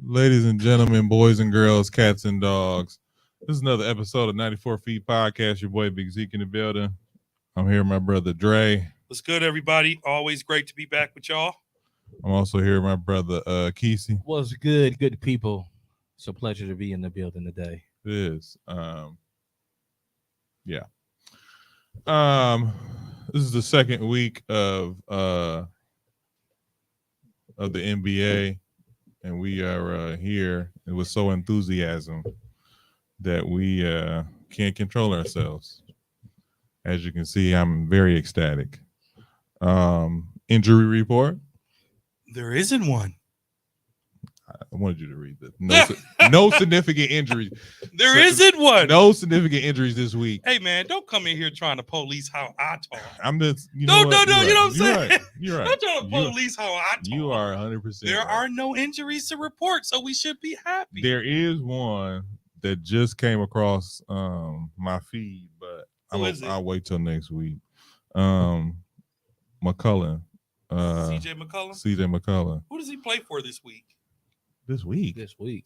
Ladies and gentlemen, boys and girls, cats and dogs. This is another episode of 94 Feet Podcast. Your boy Big Zeke in the building. I'm here with my brother Dre. What's good, everybody? Always great to be back with y'all. I'm also here with my brother Kesey. What's good, good people? It's a pleasure to be in the building today. It is. This is the second week of the NBA, and we are here with so enthusiasm that we can't control ourselves. As you can see, I'm very ecstatic. Injury report. There isn't one. I wanted you to read this. No significant injuries. There isn't one. No significant injuries this week. Hey, man, don't come in here trying to police how I talk. I'm just, You know what I'm saying? You're right. Don't try to police how I talk. You are 100%. There are no injuries to report, so we should be happy. There is one that just came across my feed, but I'll wait till next week. McCullough. CJ McCullough. Who does he play for this week? This week.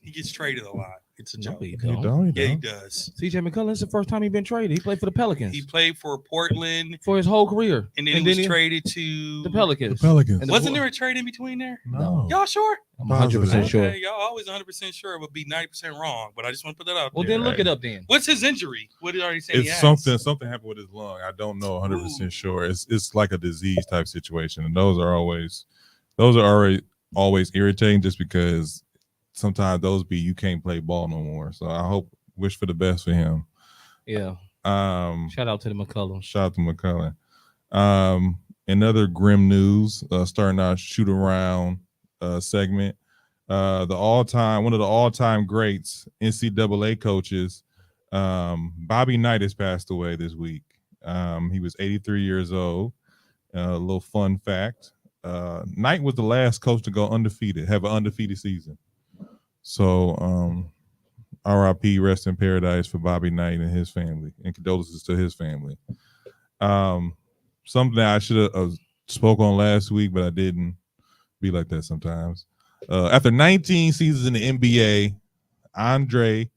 He gets traded a lot. It's a joke. He don't. Yeah, he does. CJ McCullough, it's the first time he's been traded. He played for the Pelicans. He played for Portland for his whole career. And then he was traded to the Pelicans. And wasn't there a trade in between there? No. Y'all sure? I'm 100% sure. Y'all always 100% sure. It would be 90% wrong, but I just want to put that out there. Well, then look it up then. What's his injury? What did I already say? It's something happened with his lung. I don't know 100% sure. It's like a disease type situation, and those are always irritating just because sometimes you can't play ball no more. So I wish for the best for him. Yeah. Shout out to the McCullum. Shout out to McCullum. Another grim news, starting our shoot around segment. One of the all-time greats, NCAA coaches, Bobby Knight has passed away this week. He was 83 years old. A little fun fact. Knight was the last coach to go undefeated, have an undefeated season. So, RIP, rest in paradise for Bobby Knight and his family, and condolences to his family. Something that I should have spoke on last week, but I didn't. Be like that sometimes. After 19 seasons in the NBA, Andre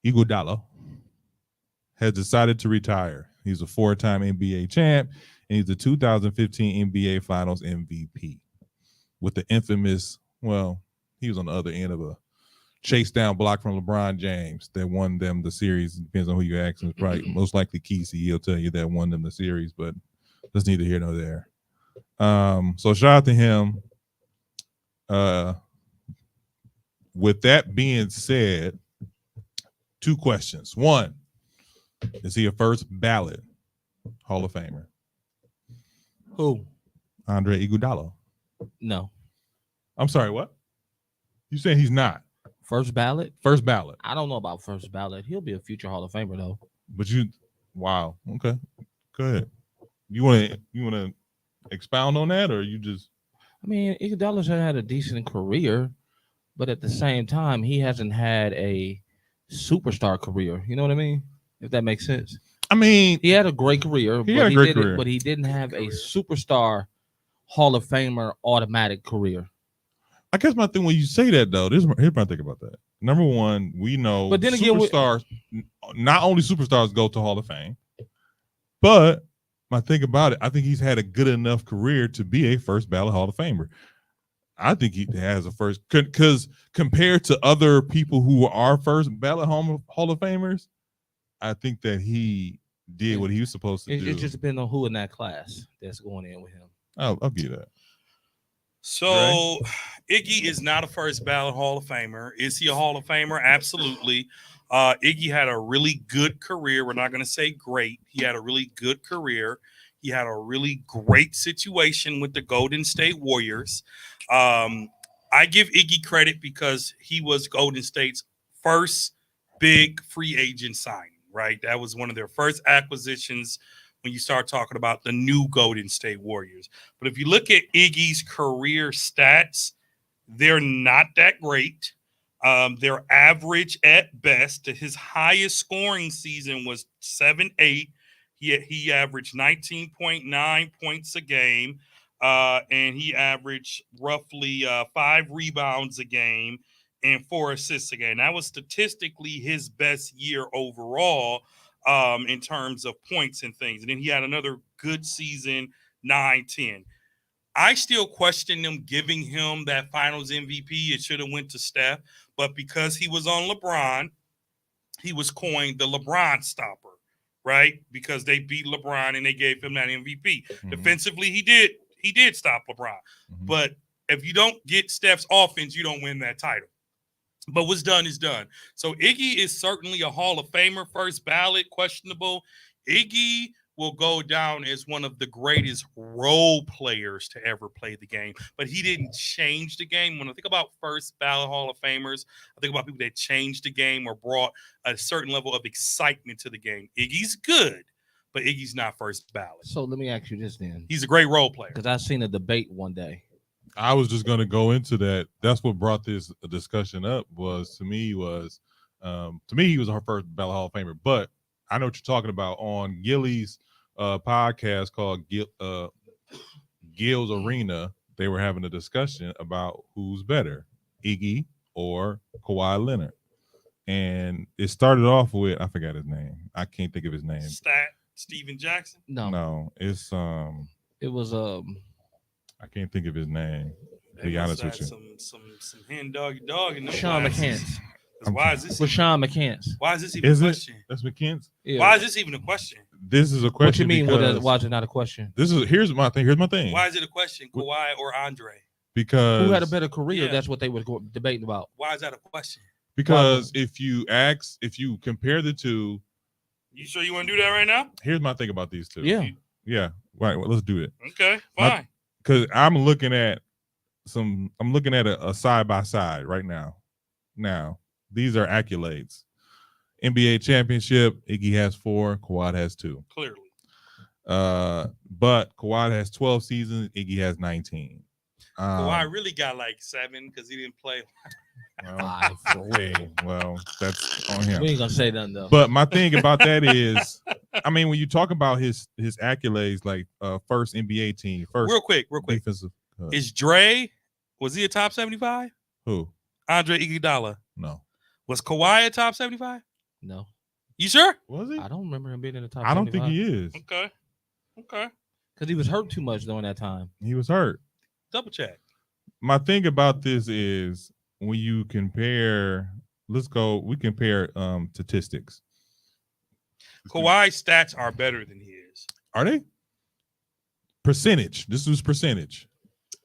Iguodala has decided to retire. He's a 4-time NBA champ, and he's the 2015 NBA Finals MVP. With the infamous, he was on the other end of a chase down block from LeBron James that won them the series. Depends on who you ask. It's probably most likely Kesey. He'll tell you that won them the series, but that's neither here nor there. So shout out to him. With that being said, 2 questions. 1, is he a first ballot Hall of Famer? Who? Andre Iguodala. No. I'm sorry, what? You saying he's not? First ballot? First ballot. I don't know about first ballot. He'll be a future Hall of Famer though. But wow. Okay. Go ahead. You want to expound on that, or you just? I mean, Iguodala's had a decent career, but at the same time, he hasn't had a superstar career. You know what I mean? If that makes sense. I mean, he had a great career, but he didn't have a superstar Hall of Famer automatic career. I guess my thing when you say that though, here's my thing about that. Number one, we know, but then superstars, not only superstars go to Hall of Fame, but my thing about it, I think he's had a good enough career to be a first ballot Hall of Famer. I think he has a first, because compared to other people who are first ballot Hall of Famers, I think that he did what he was supposed to do. It just depends on who in that class that's going in with him. I'll give that. So right? Iggy is not a first ballot Hall of Famer. Is he a Hall of Famer? Absolutely. Iggy had a really good career. We're not going to say great. He had a really good career. He had a really great situation with the Golden State Warriors. I give Iggy credit because he was Golden State's first big free agent signing, right? That was one of their first acquisitions when you start talking about the new Golden State Warriors. But if you look at Iggy's career stats, they're not that great. They're average at best. His highest scoring season was 7-8. He averaged 19.9 points a game, and he averaged roughly 5 rebounds a game and 4 assists a game. That was statistically his best year overall in terms of points and things. And then he had another good season, 9-10. I still question them giving him that finals MVP. It should have went to Steph. But because he was on LeBron, he was coined the LeBron stopper, right? Because they beat LeBron and they gave him that MVP. Mhm. Defensively, he did stop LeBron. Mhm. But if you don't get Steph's offense, you don't win that title. But what's done is done. So Iggy is certainly a Hall of Famer, first ballot, questionable. Iggy will go down as one of the greatest role players to ever play the game. But he didn't change the game. When I think about first ballot Hall of Famers, I think about people that changed the game or brought a certain level of excitement to the game. Iggy's good, but Iggy's not first ballot. So let me ask you this then, He's a great role player. because I seen a debate one day. I was just going to go into that. That's what brought this discussion up. To me, he was our first ballot Hall of Famer. But I know what you're talking about on Gilly's podcast called Gil's Arena. They were having a discussion about who's better, Iggy or Kawhi Leonard. And it started off with, I forgot his name. I can't think of his name. Steven Jackson? No, it's It was I can't think of his name. To be honest with you, some hen doggy dog in them Sean glasses. McCants. Why is this? Rashawn McCants. Why is this even a question? That's McKenzie. Yeah. Why is this even a question? This is a question. What you mean? because Why is it not a question? here's my thing. Why is it a question? Kawhi or Andre? Because Who had a better career? Yeah. That's what they were debating about. Why is that a question? Because if you compare the two, You sure you want to do that right now? here's my thing about these two. Yeah. Yeah. Right. Well, let's do it. Okay, fine. Because I'm looking at a side by side right now. Now, these are accolades. NBA championship, Iggy has 4, Kawhi has 2. Clearly. But Kawhi has 12 seasons, Iggy has 19. Kawhi really got like 7 because he didn't play. Five for real. Well, that's on him. We ain't gonna say nothing though. But my thing about that is, I mean, when you talk about his accolades, like first NBA team, first Real quick. defensive. Is Dre, was he a top 75? Who? Andre Iguodala. No. Was Kawhi a top 75? No, You sure? Was he? I don't remember him being in the top. I don't think he is. Okay. because he was hurt too much during that time. He was hurt. Double check. My thing about this is when you compare, we compare statistics. Kawhi's stats are better than his. Are they? Percentage. This was percentage.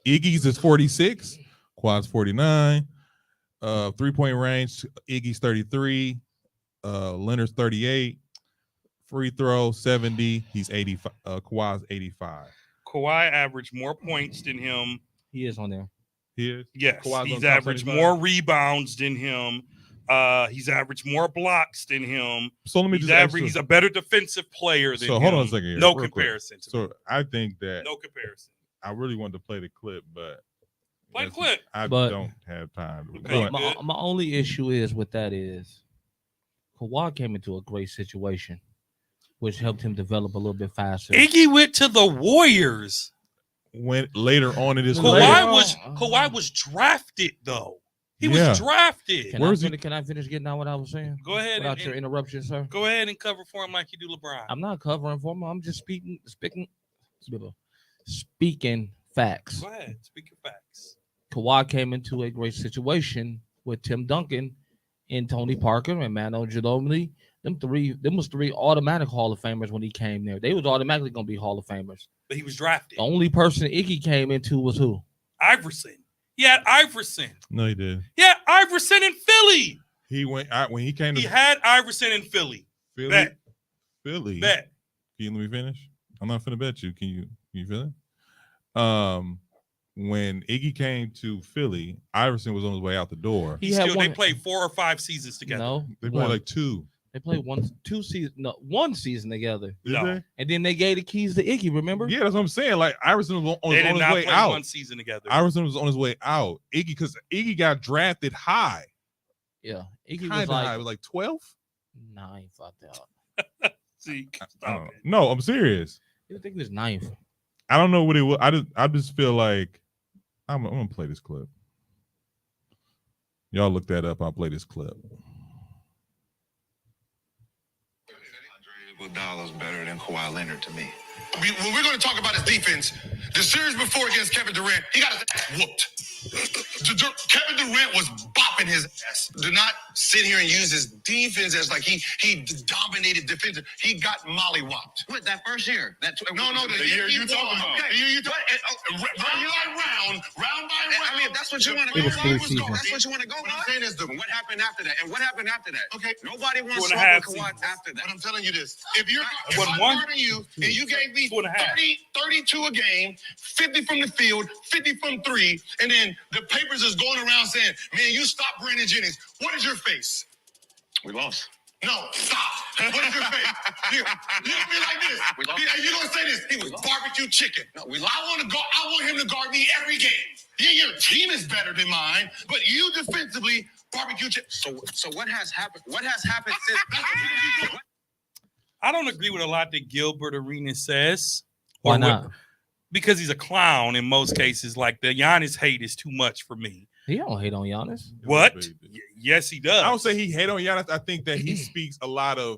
Iggy's is 46, Kawhi's 49. 3-point range, Iggy's 33, Leonard's 38. Free throw 70. He's 85. Kawhi's 85. Kawhi averaged more points than him. He is on there. He is. Yes, Kawhi's he's on top averaged 75. more rebounds than him. He's averaged more blocks than him. So let me just ask He's a better defensive player than So him. hold on a second here, No real quick. comparison. To me. So I think that No comparison. I really wanted to play the clip, but Play the clip. I But- don't have time. Okay. But My only issue is with that is Kawhi came into a great situation, which helped him develop a little bit faster. Iggy went to the Warriors. when later on in his Later. career, Kawhi was drafted though. He Yeah. was drafted. Can Where's he- can I finish getting out what I was saying Go ahead without and, your interruption, sir? go ahead and cover for him like you do LeBron. I'm not covering for him. I'm just speaking facts. Go ahead, speak your facts. Kawhi came into a great situation with Tim Duncan and Tony Parker and Manu Ginobili. Them was three automatic Hall of Famers when he came there. They was automatically gonna be Hall of Famers. But he was drafted. The only person Iggy came into was who? Iverson. He had Iverson. no, he did. He had Iverson in Philly. He went out when he came to He had Iverson in Philly. Philly. Bet. Philly. Bet. Can you let me finish? I'm not finna bet you. Can you feel it? When Iggy came to Philly, Iverson was on his way out the door. He had They one. played 4 or 5 seasons together. No, They played one. like 2. They played one season together, Did No. they? and then they gave the keys to Iggy. Remember? Yeah, that's what I'm saying. Like Iverson was on They did his not way play out. 1 season together. Iverson was on his way out. Because Iggy got drafted high. Yeah. Iggy Kinda was high. like It was like 12. 9th, I thought. See, I stop don't know. it. No, I'm serious. I think it was 9th. I don't know what it was. I just feel like I'm gonna play this clip. Y'all look that up. I'll play this clip. Iguodala's better than Kawhi Leonard to me. When we're going to talk about his defense, the series before against Kevin Durant, he got his ass whooped. Kevin Durant was bopping his ass. Do not sit here and use his defense as like he dominated defense. He got mollywopped. What, that first year? The year you talking about. The year you talking round by round. I mean, if that's what you want to It go was by, 3 seasons. that's what you want to go What I'm by. saying is What happened after that? And what happened after that? Okay. Nobody wants 2.5 to Kawhi seasons. after that. But I'm telling you this. If I'm Wasn't one? guarding you and you gave me 2.5. 32 a game, 50 from the field, 50 from three, and then the papers is going around saying, man, you stopped Brandon Jennings. What is your face? We lost. No, stop. What is your face? You look at me like this. You're going to say this. He was barbecue chicken. No, we I want him to guard me every game. Yeah, your team is better than mine, but you defensively, barbecue chicken. So what has happened? What has happened since? That's what you do. I don't agree with a lot that Gilbert Arenas says. Why Or not? what- because he's a clown in most cases. Like the Giannis hate is too much for me. He don't hate on Giannis. What? Yes, he does. I don't say he hate on Giannis. I think that he speaks a lot of.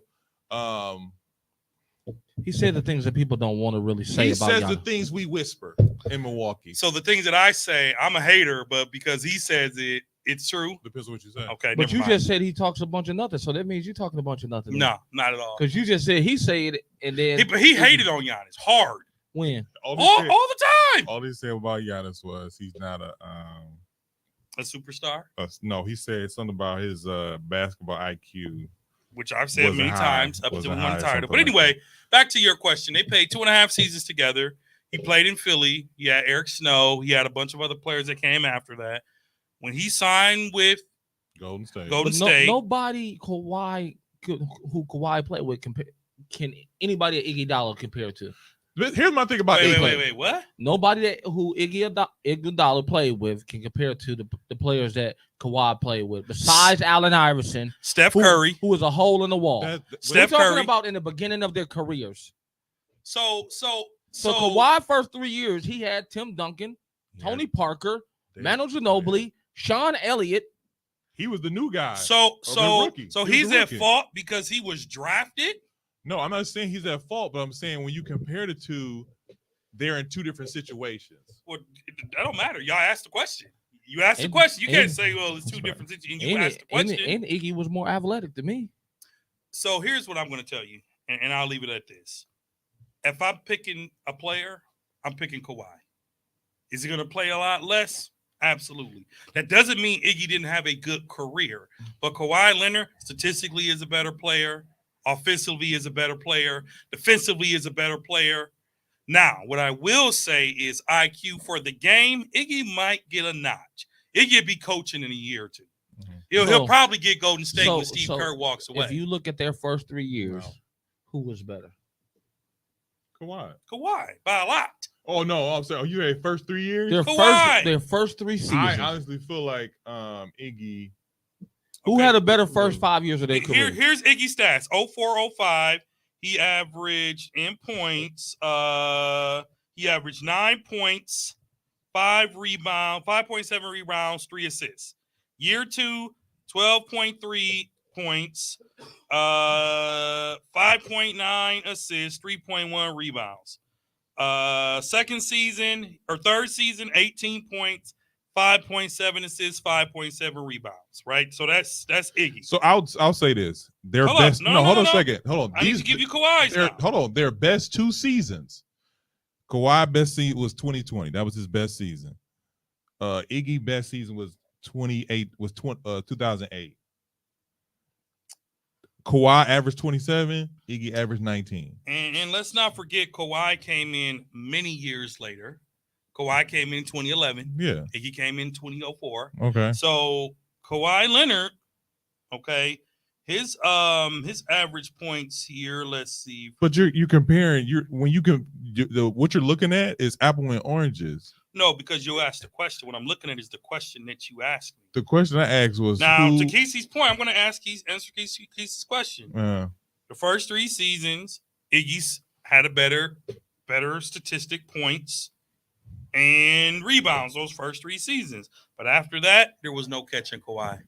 He said the things that people don't want to really say He about says Giannis. the things we whisper in Milwaukee. So the things that I say, I'm a hater, but because he says it, it's true. Depends on what you say. Okay, But never you mind. just said he talks a bunch of nothing, so that means you're talking a bunch of nothing. No, not at all. because you just said he said it, and then He hated on Giannis hard when All all he the time. all he said about Giannis was he's not A superstar, no, he said something about his basketball IQ. which I've said Wasn't many high. times up until Wasn't we high, won the title. something But like anyway, back to your question. They played 2.5 seasons together. He played in Philly. He had Eric Snow. He had a bunch of other players that came after that. When he signed with Golden State. Golden but State, nobody who Kawhi played with can anybody at Iguodala compare to? But here's my thing about wait, what? Nobody that who Iguodala played with can compare to the players that Kawhi played with, besides Allen Iverson, Steph Curry. who was a hole in the wall. That- We're Steph talking Curry. about in the beginning of their careers. So Kawhi first 3 years, he had Tim Duncan, Yeah, Tony Parker, they- Manu Ginobili, Sean Elliott. He was the new guy. So rookie. He was he's a at rookie. fault because he was drafted. No, I'm not saying he's at fault, but I'm saying when you compare the two, they're in two different situations. Well, that don't matter. Y'all asked the question. You asked the And- question. You can't and- say, well, it's two different situations. You asked the And question. Iggy was more athletic than me. So here's what I'm going to tell you, and I'll leave it at this. If I'm picking a player, I'm picking Kawhi. Is he going to play a lot less? Absolutely. That doesn't mean Iggy didn't have a good career, but Kawhi Leonard statistically is a better player. Offensively is a better player. Defensively is a better player. Now, what I will say is IQ for the game, Iggy might get a notch. Iggy be coaching in a year or two. He'll So- probably get Golden State so- when Steve so Kerr walks away. If you look at their first 3 years, Wow. who was better? Kawhi. Kawhi by a lot. Oh no, I'm saying you had first 3 years. Their first 3 seasons. I honestly feel like Iggy. Who Okay. had a better first 5 years of their career? Here's Iggy stats. 04-05. He averaged in points. He averaged 9 points, 5.7 rebounds, 3 assists. Year 2, 12.3 points, 5.9 assists, 3.1 rebounds. Second season or third season, 18 points, 5.7 assists, 5.7 rebounds. Right. So that's Iggy. So I'll say this: their Hold on. best. No, hold on no. a second. Hold on. I need to give you Kawhi's now. Hold on. Their best 2 seasons. Kawhi best season was 2020. That was his best season. Iggy best season was 2008. Kawhi averaged 27. Iggy averaged 19. And let's not forget, Kawhi came in many years later. Kawhi came in 2011. Yeah. Iggy came in 2004. Okay. So Kawhi Leonard, okay, his average points here. Let's see. But you comparing what you're looking at is apple and oranges. No, because you asked the question. What I'm looking at is the question that you asked me. The question I asked was Now, who, to Casey's point, I'm going to answer Casey's question. The first 3 seasons, Iggy's had a better statistic points. and rebounds those first 3 seasons. But after that, there was no catching Kawhi.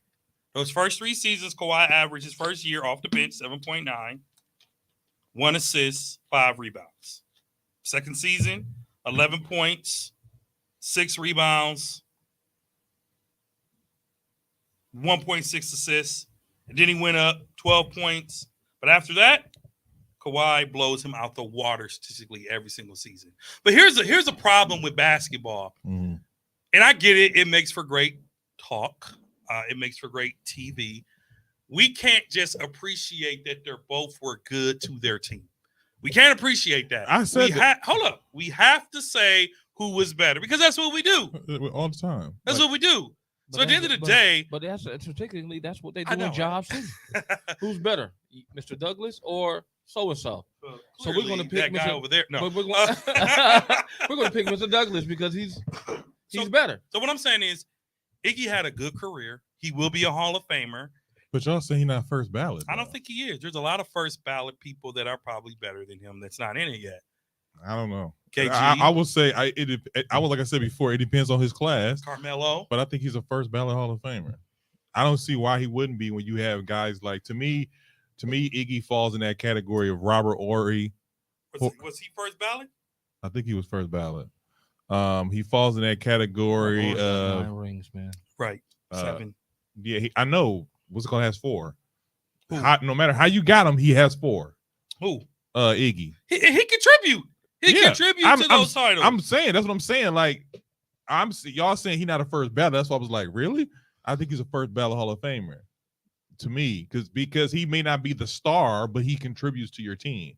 Those first 3 seasons, Kawhi averaged his first year off the bench 7.9, 1 assist, 5 rebounds. Second season, 11 points, 6 rebounds, 1.6 assists. And then he went up 12 points. But after that, Kawhi blows him out the water statistically every single season. But here's a problem with basketball. Mm-hmm. And I get it. It makes for great talk. It makes for great TV. We can't just appreciate that they're both were good to their team. We can't appreciate that. I said hold up. We have to say who was better because that's what we do. all the time. That's what we do. So But at the end of the that's- day, but that's particularly that's what they I do know, in jobs too. Who's better, Mr. Douglas or so and so? So we're gonna clearly pick that guy Mr. over there. No, But we're gonna pick Mr. Douglas because he's better. So what I'm saying is, Iggy had a good career. He will be a Hall of Famer. But y'all say he's not first ballot. I don't think he is. There's a lot of first ballot people that are probably better than him that's not in it yet. I don't know. KG, I would say I would, like I said before, it depends on his class. Carmelo. But I think he's a first ballot Hall of Famer. I don't see why he wouldn't be when you have guys like to me, Iggy falls in that category of Robert Horry. Was he first ballot? I think he was first ballot. He falls in that category of 9 rings, man. Right. 7. yeah. I know. What's it called? Has 4. Who? No matter how you got him, he has 4. Who? Iggy. He contribute. He Yeah, contribute to those titles. I'm saying that's what I'm saying. Like y'all saying he's not a first ballot. That's why I was like, really? I think he's a first ballot Hall of Famer to me because he may not be the star, but he contributes to your team,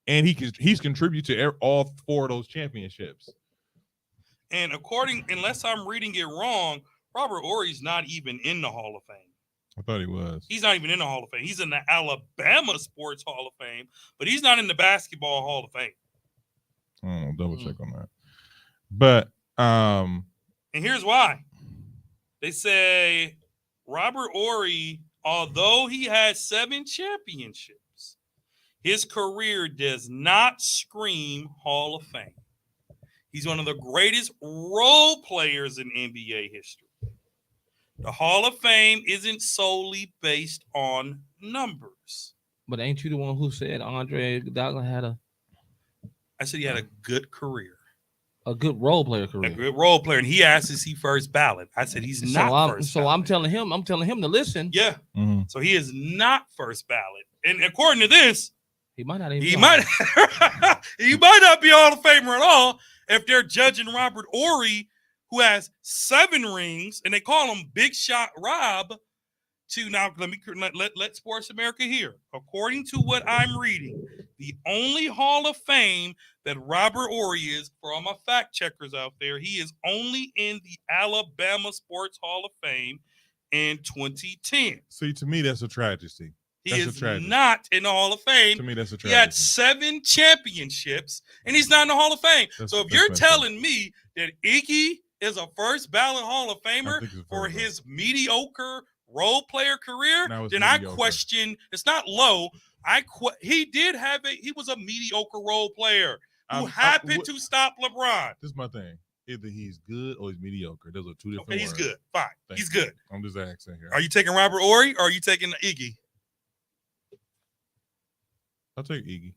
and he's contributed to all 4 of those championships. And unless I'm reading it wrong, Robert Horry's not even in the Hall of Fame. I thought he was. He's not even in the Hall of Fame. He's in the Alabama Sports Hall of Fame, but he's not in the Basketball Hall of Fame. I don't know, double check on that. But And here's why. They say Robert Horry, although he has 7 championships, his career does not scream Hall of Fame. He's one of the greatest role players in NBA history. The Hall of Fame isn't solely based on numbers. But ain't you the one who said Andre Iguodala had I said he had a good career. a good role player A career? good role player. And he asked, is he first ballot? I said he's not first ballot. I'm telling him to listen. Yeah. mhm. So he is not first ballot. And according to this, He might not even. he might not be Hall of Famer at all if they're judging Robert Horry, who has 7 rings, and they call him Big Shot Rob. Now let Sports America hear. According to what I'm reading, the only Hall of Fame that Robert Horry is, for all my fact checkers out there, he is only in the Alabama Sports Hall of Fame in 2010. See, to me, that's a tragedy. He That's a is tragedy. not in the Hall of Fame. To me, that's a He had tragedy. 7 championships, and he's not in the Hall of Fame. So if That's you're messed up. telling me that Iggy is a first ballot Hall of I Famer think he's a for first his mediocre role player career, Now it's then I mediocre. question. It's not low. He was a mediocre role player who happened to stop LeBron. This is my thing. Either he's good or he's mediocre. Those are 2 different Okay, he's words. good. Fine. Thank He's you. good. I'm just asking here. Are you taking Robert Horry or are you taking Iggy? I'll take Iggy.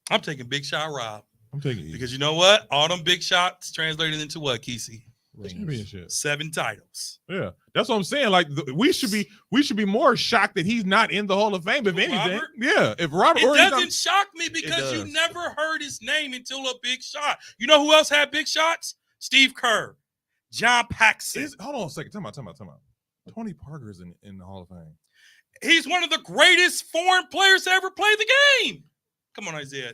I'm taking Big Shot Rob. I'm taking Iggy. Because you know what? All them big shots translated into what, Kesey? Championship. 7 titles. Yeah, that's what I'm saying. Like we should be more shocked that he's not in the Hall of Fame. If anything, Robert? yeah. If Robert, It Horry's doesn't not, shock me because you does. never heard his name until a big shot. You know who else had big shots? Steve Kerr, John Paxson. hold on a second. Time out. Tony Parker is in the Hall of Fame. He's one of the greatest foreign players to ever play the game. Come on, Isaiah.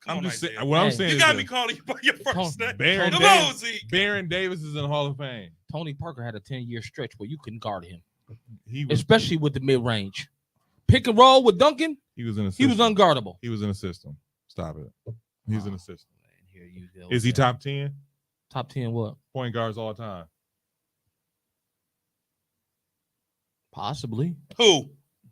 Come on, just Isaiah. saying. What I'm Hey. saying You is got that me calling you by your first name. Baron Come Davis, on, Zeke. Baron Davis is in the Hall of Fame. Tony Parker had a 10-year stretch where you couldn't guard him, He was especially with the mid-range. Pick and roll with Duncan, he was in a he was system. unguardable. He was in a system. Stop it. He's in Oh. a system. Man, here you go. Is he with top 10 that. Top 10 what? point guards all time? Possibly. Who?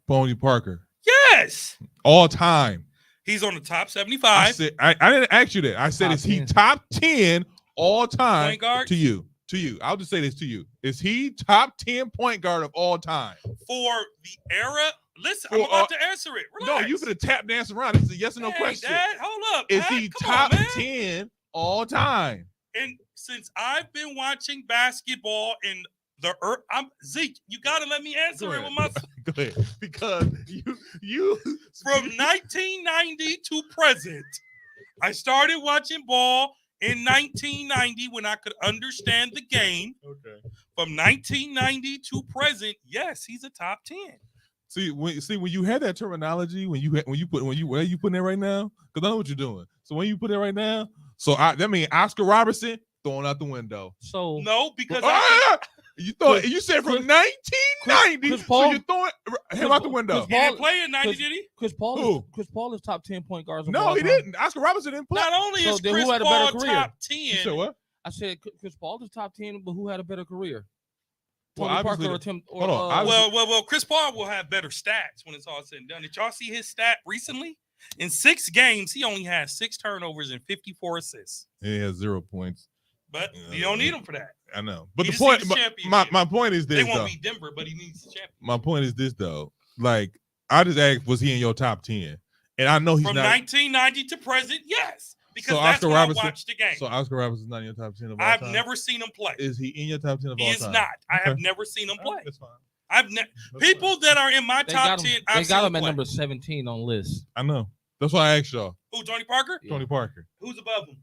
Tony Parker Yes. all time. He's on the top I 75. said I didn't ask you that. I said Top is he 10. top 10 all time Point guard? to you. To you. I'll just say this to you. Is he top 10 point guard of all time? For the era, listen, For, I'm about to answer it. No, Relax. you finna tap dance around. This is a yes or no Dang, question. Dad, hold up. Is Pat, he come top on, man. 10 all time? And since I've been watching basketball in the earth, Zeke, you gotta let me answer Go it with my Go ahead. Because you from 1990 to present. I started watching ball in 1990 when I could understand the game. Okay. From 1990 to present, yes, he's a top 10. See when you had that terminology, when you where you putting it right now, because I know what you're doing. So when you put it right now, that means Oscar Robertson thrown out the window. So No, because You said from 1990, Chris Paul? so you're throwing him out the window. he didn't play in 90, did he? Chris Paul Who? Chris Paul is top 10 point guards. of No, all he time. didn't. Oscar Robertson didn't play. Not only So is then Chris who had a better Paul career? top You 10, said what? I said Chris Paul is top 10, but who had a better career? Well, Tony obviously Parker or the- Tim? Or, hold on, well, Chris Paul will have better stats when it's all said and done. Did y'all see his stat recently? In 6 games, he only has 6 turnovers and 54 assists. He has 0 points. But you don't need him for that. I know. But He the just point, needs a championship. my point is They this won't though. beat Denver, but he needs the championship. My point is this though. Like I just asked, was he in your top 10? And I know he's From not. 1990 to present, yes. Because So that's Oscar when Robertson- I watched the game. So Oscar Robertson's not in your top 10 of all I've time? never seen him play. Is he in your top 10 of He all is time? not. I have Okay. never seen him All play. right, that's fine. That's People fine. that are in my they top got 10, him, I've they got seen him at play. number 17 on list. I know. That's why I asked y'all. Who, Tony Parker? Yeah. Tony Parker. Who's above him?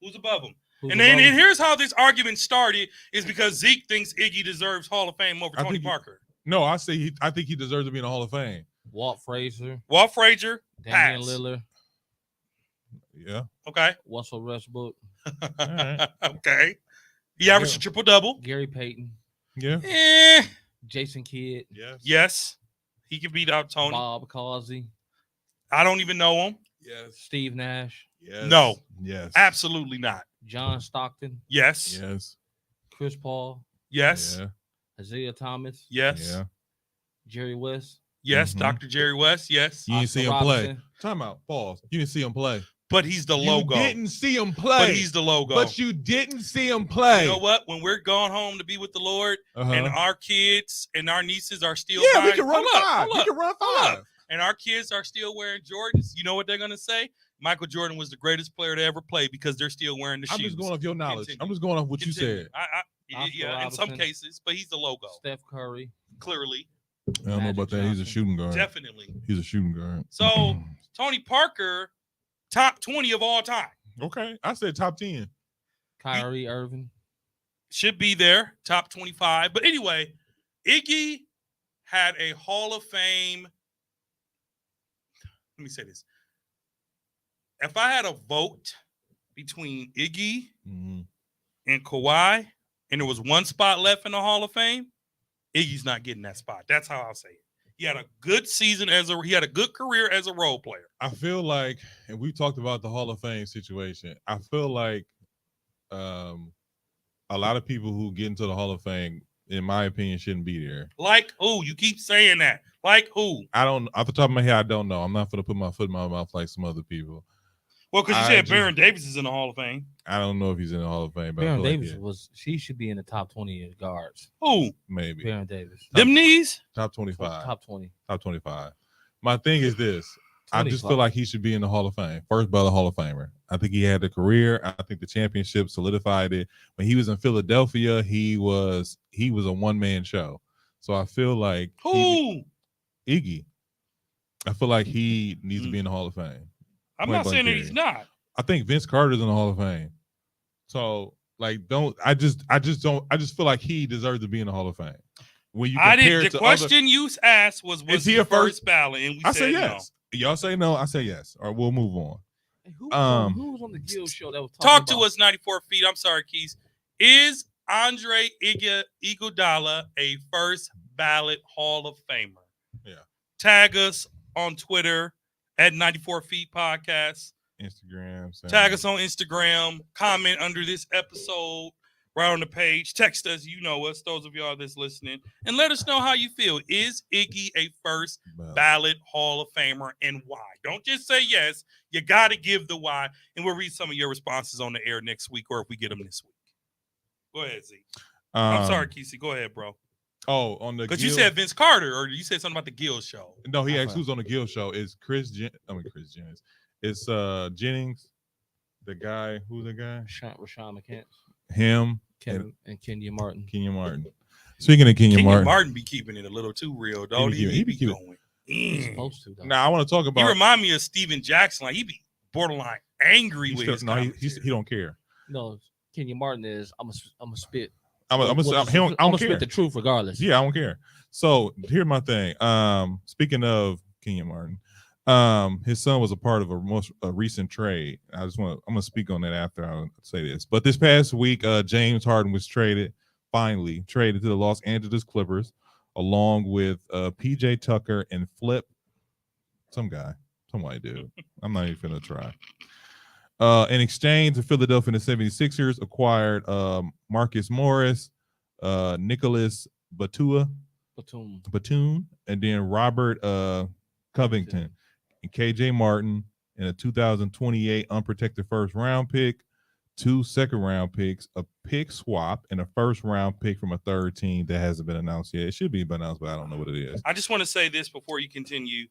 Who's above him? Who's And then above him? and here's how this argument started is because Zeke thinks Iggy deserves Hall of Fame over I Tony think he- Parker. No, I think he deserves to be in the Hall of Fame. Walt Frazier, Walt Frazier, Damian pass. Lillard, Yeah. Okay. Russell Westbrook, right. Okay. He averaged a triple double. Gary Payton, Yeah. Jason Kidd, Yes. Yes. He can beat out Tony. Bob Cousy, I don't even know him. Yes. Steve Nash, Yes. No. Yes. Absolutely not. John Stockton, Yes. Yes. Chris Paul, Yes. Yeah. Isaiah Thomas, Yes. Yeah. Jerry West. Yes. Mhm. Dr. Jerry West. Yes. You didn't Oscar see him play. Robertson. Time out. Pause. You didn't see him play. But he's the logo. You didn't see him play. But he's the logo. But you didn't see him play. You know what? When we're going home to be with the Lord Uh-huh. and our kids and our nieces are still Yeah, we buying- can run Hold up, 5. hold We up, can run hold 5. up. And our kids are still wearing Jordans, you know what they're going to say? Michael Jordan was the greatest player to ever play because they're still wearing the I'm shoes. just going off your knowledge. Continue. I'm just going off what you Continue. said. Oscar Yeah, in some Robertson. cases, but he's the logo, Steph Curry, clearly, I don't know Magic about that. He's a Johnson. shooting guard. definitely. He's a shooting guard. So, Tony Parker, top 20 of all time. Okay. I said top 10. Kyrie Irving. Should be there, top 25. But anyway, Iggy had a Hall of Fame. Let me say this. If I had a vote between Iggy Mhm. and Kawhi, and there was one spot left in the Hall of Fame, Iggy's not getting that spot. That's how I'll say it. He had a good season he had a good career as a role player. I feel like, and we talked about the Hall of Fame situation. I feel like a lot of people who get into the Hall of Fame, in my opinion, shouldn't be there. Like who? You keep saying that. Like who? I don't, off the top of my head, I don't know. I'm not going to put my foot in my mouth like some other people. Well, because you I said just- Baron Davis is in the Hall of Fame. I don't know if he's in the Hall of Fame, but I Baron feel Davis like, he should be in the top 20 of guards. Who? maybe Baron Davis. Them knees? top 25. Top 20. Top 25. My thing is this. I just 25. feel like he should be in the Hall of Fame. First ballot Hall of Famer. I think he had a career. I think the championship solidified it. When he was in Philadelphia, he was a one-man show. So I feel like Who? Iggy. I feel like he needs to be in the Hall of Fame. I'm Point not saying that blank he's period. not. I think Vince Carter's in the Hall of Fame. So I just feel like he deserves to be in the Hall of Fame. When you I compare did. it The to other, question you asked was Is he he a a first- first ballot? And we I said say no. yes. Y'all say no, I say yes. All right, we'll move on. Hey, who was on the Gill show that was Talk talking to us, 94 feet. I'm sorry, Keys. Is Andre Iguodala a first ballot Hall of Famer? Yeah. Tag us on Twitter at 94 Feet Podcast. Instagram. Tag us on Instagram. Comment under this episode right on the page. Text us, you know us, those of y'all that's listening, and let us know how you feel. Is Iggy a first ballot Hall of Famer and why? Don't just say yes. You got to give the why, and we'll read some of your responses on the air next week, or if we get them this week. Go ahead, Z. I'm sorry, Kesey. Go ahead, bro. Oh, on the because you said Vince Carter, or you said something about the Gill show. No, he actually was on the Gill show. Is Chris Jennings. It's Jennings, the guy. Who's the guy? Rashawn McCants. Him and Kenya Martin. Kenya Martin. Speaking of Kenya Martin be keeping it a little too real, dog. He be going. He's supposed to. Now I want to talk about. He remind me of Steven Jackson. Like he be borderline angry with his. No, he don't care. No, Kenya Martin is. I'm a spit. I don't care. Spit the truth regardless. Yeah, I don't care. So here's my thing. Speaking of Kenya Martin, his son was a part of a recent trade. I'm gonna speak on that after I say this. But this past week, James Harden was finally traded to the Los Angeles Clippers, along with PJ Tucker and some white dude. I'm not even gonna try. In exchange, the Philadelphia 76ers acquired Marcus Morris, Nicholas Batum, and then Robert Covington, and KJ Martin, and a 2028 unprotected first round pick, 2 second-round picks, a pick swap, and a first-round pick from a third team that hasn't been announced yet. It should be announced, but I don't know what it is. I just want to say this before you continue.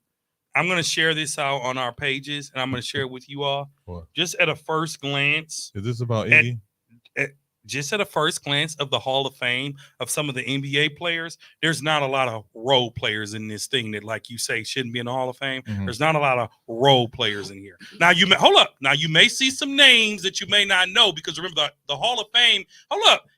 I'm going to share this out on our pages, and I'm going to share it with you all. What? Just at a first glance. Is this about Iggy? Just at a first glance of the Hall of Fame of some of the NBA players, there's not a lot of role players in this thing that, like you say, shouldn't be in the Hall of Fame. Mm-hmm. There's not a lot of role players in here. Now, Now, you may see some names that you may not know because remember, the Hall of Fame,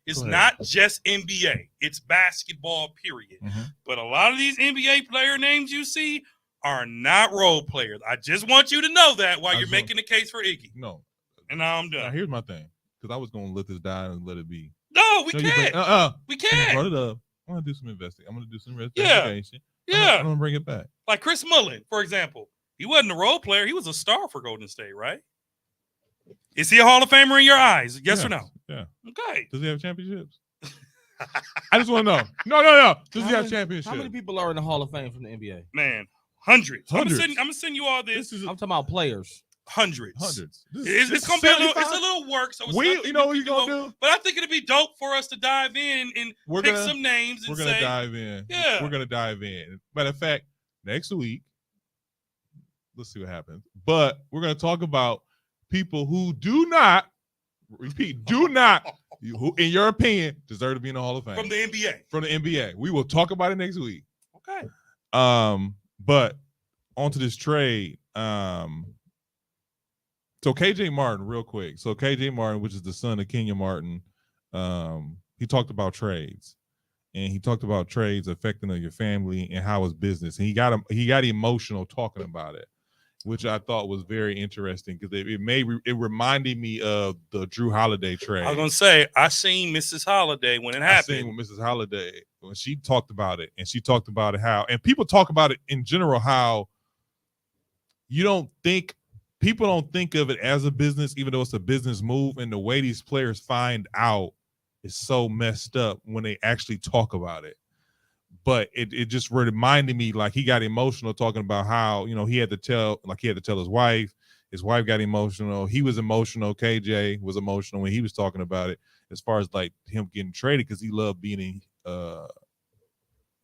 is not just NBA. It's basketball, period. Mm-hmm. But a lot of these NBA player names you see are not role players. I just want you to know that while you're making the case for Iggy. No. And now I'm done. Now, here's my thing. Because I was going to let this die and let it be. No, we can't. We can't. I brought it up. I'm going to do some investigation. I'm going to do some investigation. Yeah. I'm going to bring it back. Like Chris Mullin, for example. He wasn't a role player. He was a star for Golden State, right? Is he a Hall of Famer in your eyes? Yes or no? Yeah. Okay. Does he have championships? I just want to know. No. Does he have championships? How many people are in the Hall of Fame from the NBA? Man, hundreds. I'm going to send you all this. I'm talking about players. Hundreds. It's gonna be a little work. So you know what you're gonna do. But I think it'd be dope for us to dive in and pick some names. We're gonna dive in. Yeah, we're gonna dive in. Matter of fact, next week, let's see what happens. But we're gonna talk about people who do not, who in your opinion deserve to be in the Hall of Fame from the NBA. From the NBA, we will talk about it next week. Okay. But onto this trade. So KJ Martin, real quick. So KJ Martin, which is the son of Kenya Martin, he talked about trades, and he talked about trades affecting your family and how it's business. And he got emotional talking about it, which I thought was very interesting because it reminded me of the Drew Holiday trade. I was gonna say I seen Mrs. Holiday when it happened. I seen with Mrs. Holiday when she talked about it, and she talked about it how, and people talk about it in general how people don't think of it as a business, even though it's a business move. And the way these players find out is so messed up when they actually talk about it. But it just reminded me, like, he got emotional talking about how, he had to tell his wife. His wife got emotional. He was emotional. KJ was emotional when he was talking about it, as far as like him getting traded because he loved being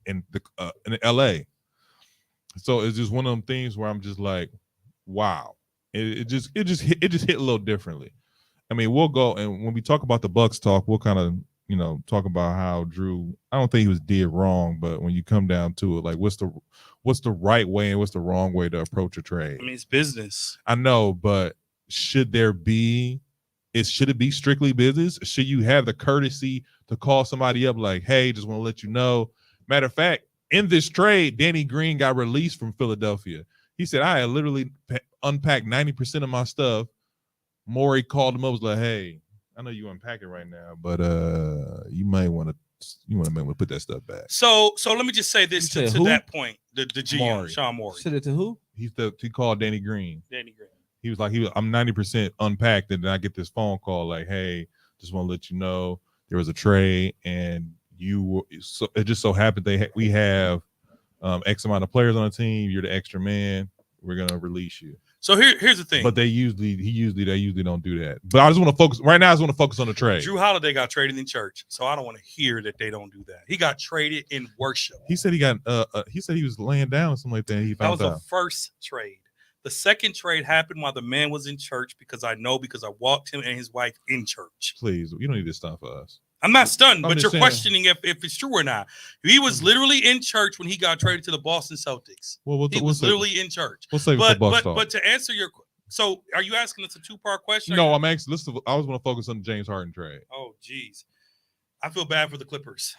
in LA. So it's just one of them things where I'm just like, wow. It just hit a little differently. I mean, we'll go, and when we talk about the Bucks talk, we'll kind of talk about how Drew, I don't think he was dead wrong, but when you come down to it, like what's the right way and what's the wrong way to approach a trade? I mean, it's business. I know, but should it be strictly business? Should you have the courtesy to call somebody up like, hey, just want to let you know? Matter of fact, in this trade, Danny Green got released from Philadelphia. He said, I had literally unpacked 90% of my stuff. Maury called him up, was like, hey, I know you unpacking right now, but you might want to put that stuff back. So let me just say this to that point. The GM, Sean Maury. Said it to who? He called Danny Green. Danny Green. He was like, I'm 90% unpacked, and then I get this phone call like, hey, just want to let you know there was a trade, and so it just so happened we have X amount of players on the team. You're the extra man. We're gonna release you. So here's the thing. But they usually don't do that. But I just want to focus right now. I just want to focus on the trade. Drew Holiday got traded in church, so I don't want to hear that they don't do that. He got traded in worship. He said he said he was laying down or something like that. He found that was the first trade. The second trade happened while the man was in church because I walked him and his wife in church. Please, you don't need this stuff for us. I'm not stunned, but you're saying. questioning if it's true or not. He was literally in church when he got traded to the Boston Celtics. Well, he was literally in church. We'll save it for Bucks talk. But to answer your, so are you asking us a two-part question? No, I'm asking. Listen, I was going to focus on the James Harden trade. Oh, geez, I feel bad for the Clippers.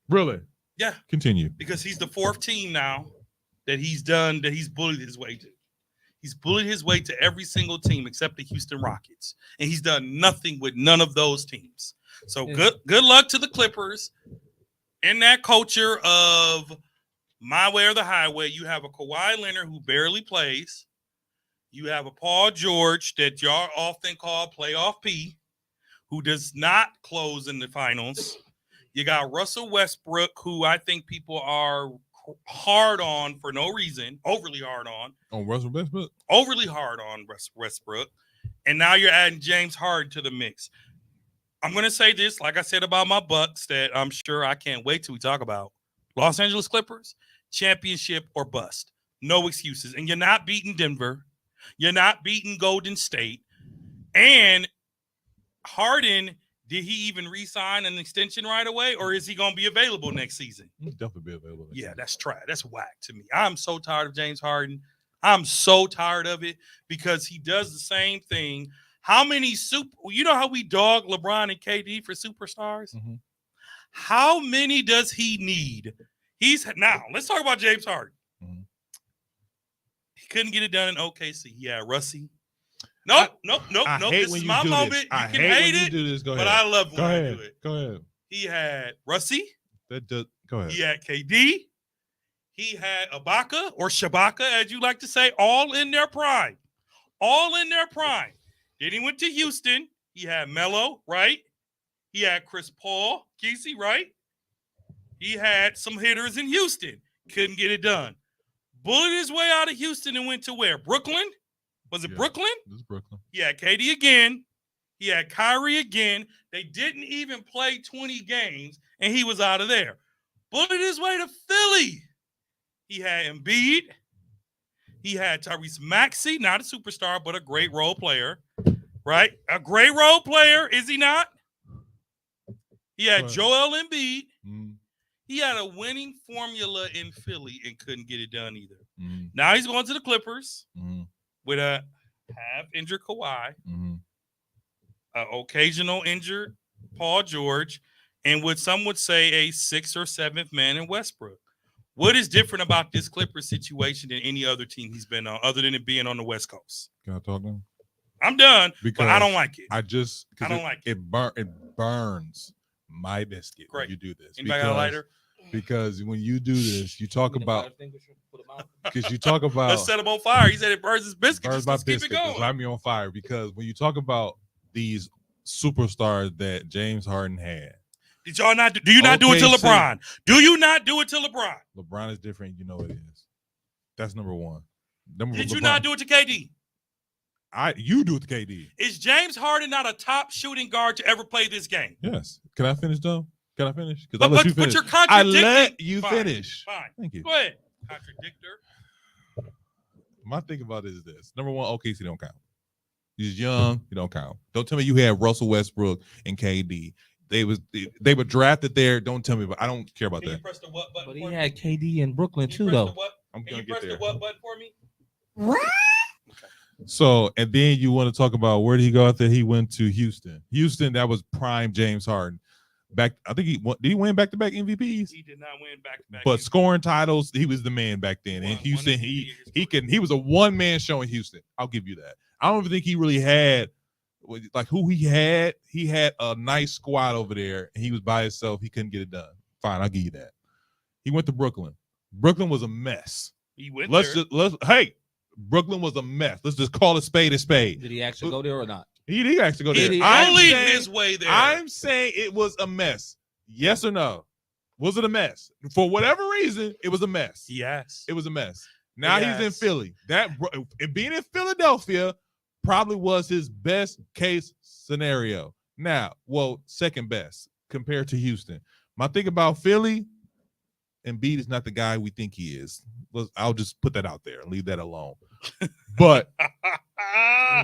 Really? Yeah. Continue. Because he's the fourth team now that he's bullied his way to. He's bullied his way to every single team except the Houston Rockets, and he's done nothing with none of those teams. So good luck to the Clippers. In that culture of my way or the highway, you have a Kawhi Leonard who barely plays. You have a Paul George that y'all often call playoff P, who does not close in the finals. You got Russell Westbrook, who I think people are hard on for no reason, overly hard on. On Russell Westbrook? Overly hard on Westbrook. And now you're adding James Harden to the mix. I'm going to say this, like I said about my Bucks, that I'm sure I can't wait till we talk about. Los Angeles Clippers, championship or bust. No excuses. And you're not beating Denver. You're not beating Golden State. And Harden, did he even re-sign an extension right away, or is he going to be available next season? He'll definitely be available. Yeah, that's trash. That's whack to me. I'm so tired of James Harden. I'm so tired of it because he does the same thing. How many you know how we dog LeBron and KD for superstars? Mm-hmm. How many does he need? Now, let's talk about James Harden. Mm-hmm. He couldn't get it done in OKC. He had Russie. Nope. This is my moment. You can hate it, do this. Go but ahead. I love when I do it. Go ahead. He had Russie. Go ahead. He had KD. He had Ibaka or Shabaka, as you like to say, all in their prime. All in their prime. Then he went to Houston. He had Melo, right? He had Chris Paul, Kesey, right? He had some hitters in Houston. Couldn't get it done. Bullied his way out of Houston and went to where? Brooklyn? Was it Brooklyn? It was Brooklyn. He had KD again. He had Kyrie again. They didn't even play 20 games, and he was out of there. Bullied his way to Philly. He had Embiid. He had Tyrese Maxey, not a superstar, but a great role player, right? A great role player, is he not? He had Joel Embiid. Mm. He had a winning formula in Philly and couldn't get it done either. Mm. Now he's going to the Clippers with a half-injured Kawhi, an occasional injured Paul George, and what some would say a 6th or 7th man in Westbrook. What is different about this Clippers situation than any other team he's been on, other than it being on the West Coast? Can I talk now? I'm done, because but I don't like it. I don't like it. It burns my biscuit when you do this. Anybody got a lighter? Because when you do this, you talk about Let's set him on fire. He said it burns his biscuit. Burns my Just keep biscuit. it going. Just light me on fire. Because when you talk about these superstars that James Harden had, did y'all not? Do you not do it to LeBron? Do you not do it to LeBron? LeBron is different. You know it is. That's number one. Did you not do it to KD? You do it to KD. Is James Harden not a top shooting guard to ever play this game? Yes. Can I finish though? Can I finish? But you're contradicting. I let you finish. Fine. Thank you. Go ahead. Contradictor. My thing about it is this. Number one, OKC don't count. He's young. He don't count. Don't tell me you had Russell Westbrook and KD. They were drafted there. Don't tell me, but I don't care about that. Press the what button but he had KD in Brooklyn too, though. I'm Can gonna you get press there. the what button for me? What? So, and then you want to talk about where did he go out there? He went to Houston. Houston, that was prime James Harden. I think did he win back-to-back MVPs? He did not win back-to-back. But scoring titles, he was the man back then. In Houston, he was a one-man show in Houston. I'll give you that. I don't even think he really had like who he had. He had a nice squad over there, and he was by himself. He couldn't get it done. Fine, I'll give you that. He went to Brooklyn. Brooklyn was a mess. He went Brooklyn was a mess. Let's just call it spade a spade. Did he actually go there or not? He did actually go there. He Only saying- his way there. I'm saying it was a mess. Yes or no? Was it a mess? For whatever reason, it was a mess. Yes. It was a mess. Now he's in Yes. Philly. And being in Philadelphia probably was his best case scenario. Now, well, second best compared to Houston. My thing about Philly, Embiid is not the guy we think he is. I'll just put that out there and leave that alone. But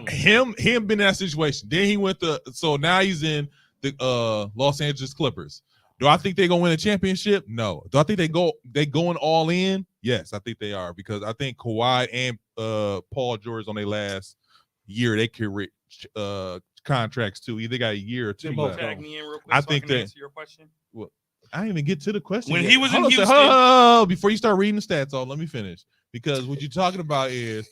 him being in that situation. Then he went to now he's in the Los Angeles Clippers. Do I think they're gonna win a championship? No. Do I think they going all in? Yes, I think they are, because I think Kawhi and Paul George on their last year they career contracts too. Either got a year or two. Both left. tag me in real quick I so think I can that- answer your question. I didn't even get to the question. When yet. he was in Hold on, Houston- hold on, before you start reading the stats off, let me finish. Because what you're talking about is,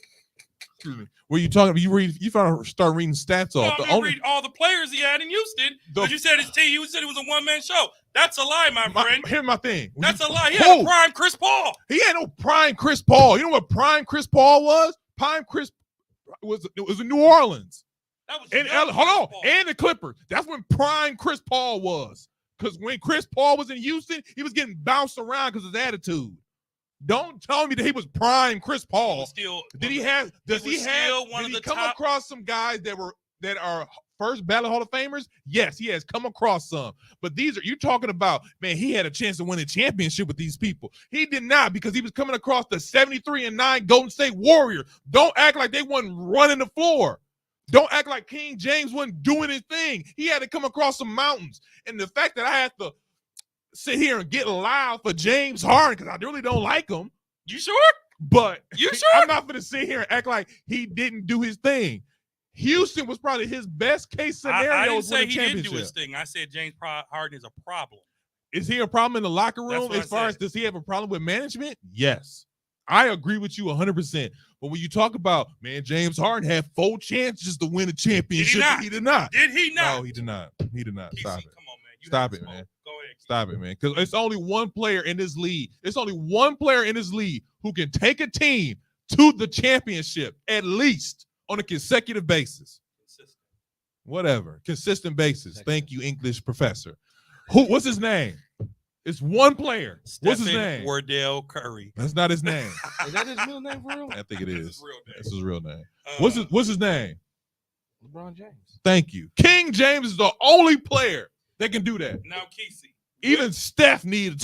excuse me, where you talking? You start reading stats No, off. I'm gonna read all the players he had in Houston. Because you said his team. You said it was a one-man show. That's a lie, my friend. Here's my thing. That's a lie. He had a prime Chris Paul. He had no prime Chris Paul. You know what prime Chris Paul was? Prime Chris was in New Orleans. That was And young hold on, Chris Paul. and the Clippers. That's when prime Chris Paul was. Because when Chris Paul was in Houston, he was getting bounced around because of his attitude. Don't tell me that he was prime Chris He Paul. was still. Did he have? Does was he have? still one Did of he the come top- across some guys that are first ballot Hall of Famers? Yes, he has come across some. But these are you talking about? Man, he had a chance to win a championship with these people. He did not, because he was coming across the 73-9 Golden State Warriors. Don't act like they wasn't running the floor. Don't act like King James wasn't doing his thing. He had to come across some mountains. And the fact that I had to sit here and get loud for James Harden, because I really don't like him. You sure? But You sure? I'm not going to sit here and act like he didn't do his thing. Houston was probably his best case scenario. I didn't was win say a he didn't do championship. his thing. I said James Harden is a problem. Is he a problem in the locker That's room what I as far as said. does he have a problem with management? Yes. I agree with you 100%. But when you talk about, man, James Harden had 4 chances to win a championship. not? He did not. Did he not? No, he did not. He did not. KC, Stop it. come on, man. You Stop have it, smoke. man. Go ahead. Stop it, man. Because it's only one player in this league. It's only one player in this league who can take a team to the championship, at least on a consecutive basis. Consistent. Whatever. Consistent basis. Thank you, English professor. What's his name? It's one player. What's his Stephen name? Wardell Curry. That's not his name. Is that his middle name for real? I think it That's is. his real name. That's his real name. Uh, What's his name? LeBron James. Thank you. King James is the only player that can do that. Now, Kesey. Even Steph needed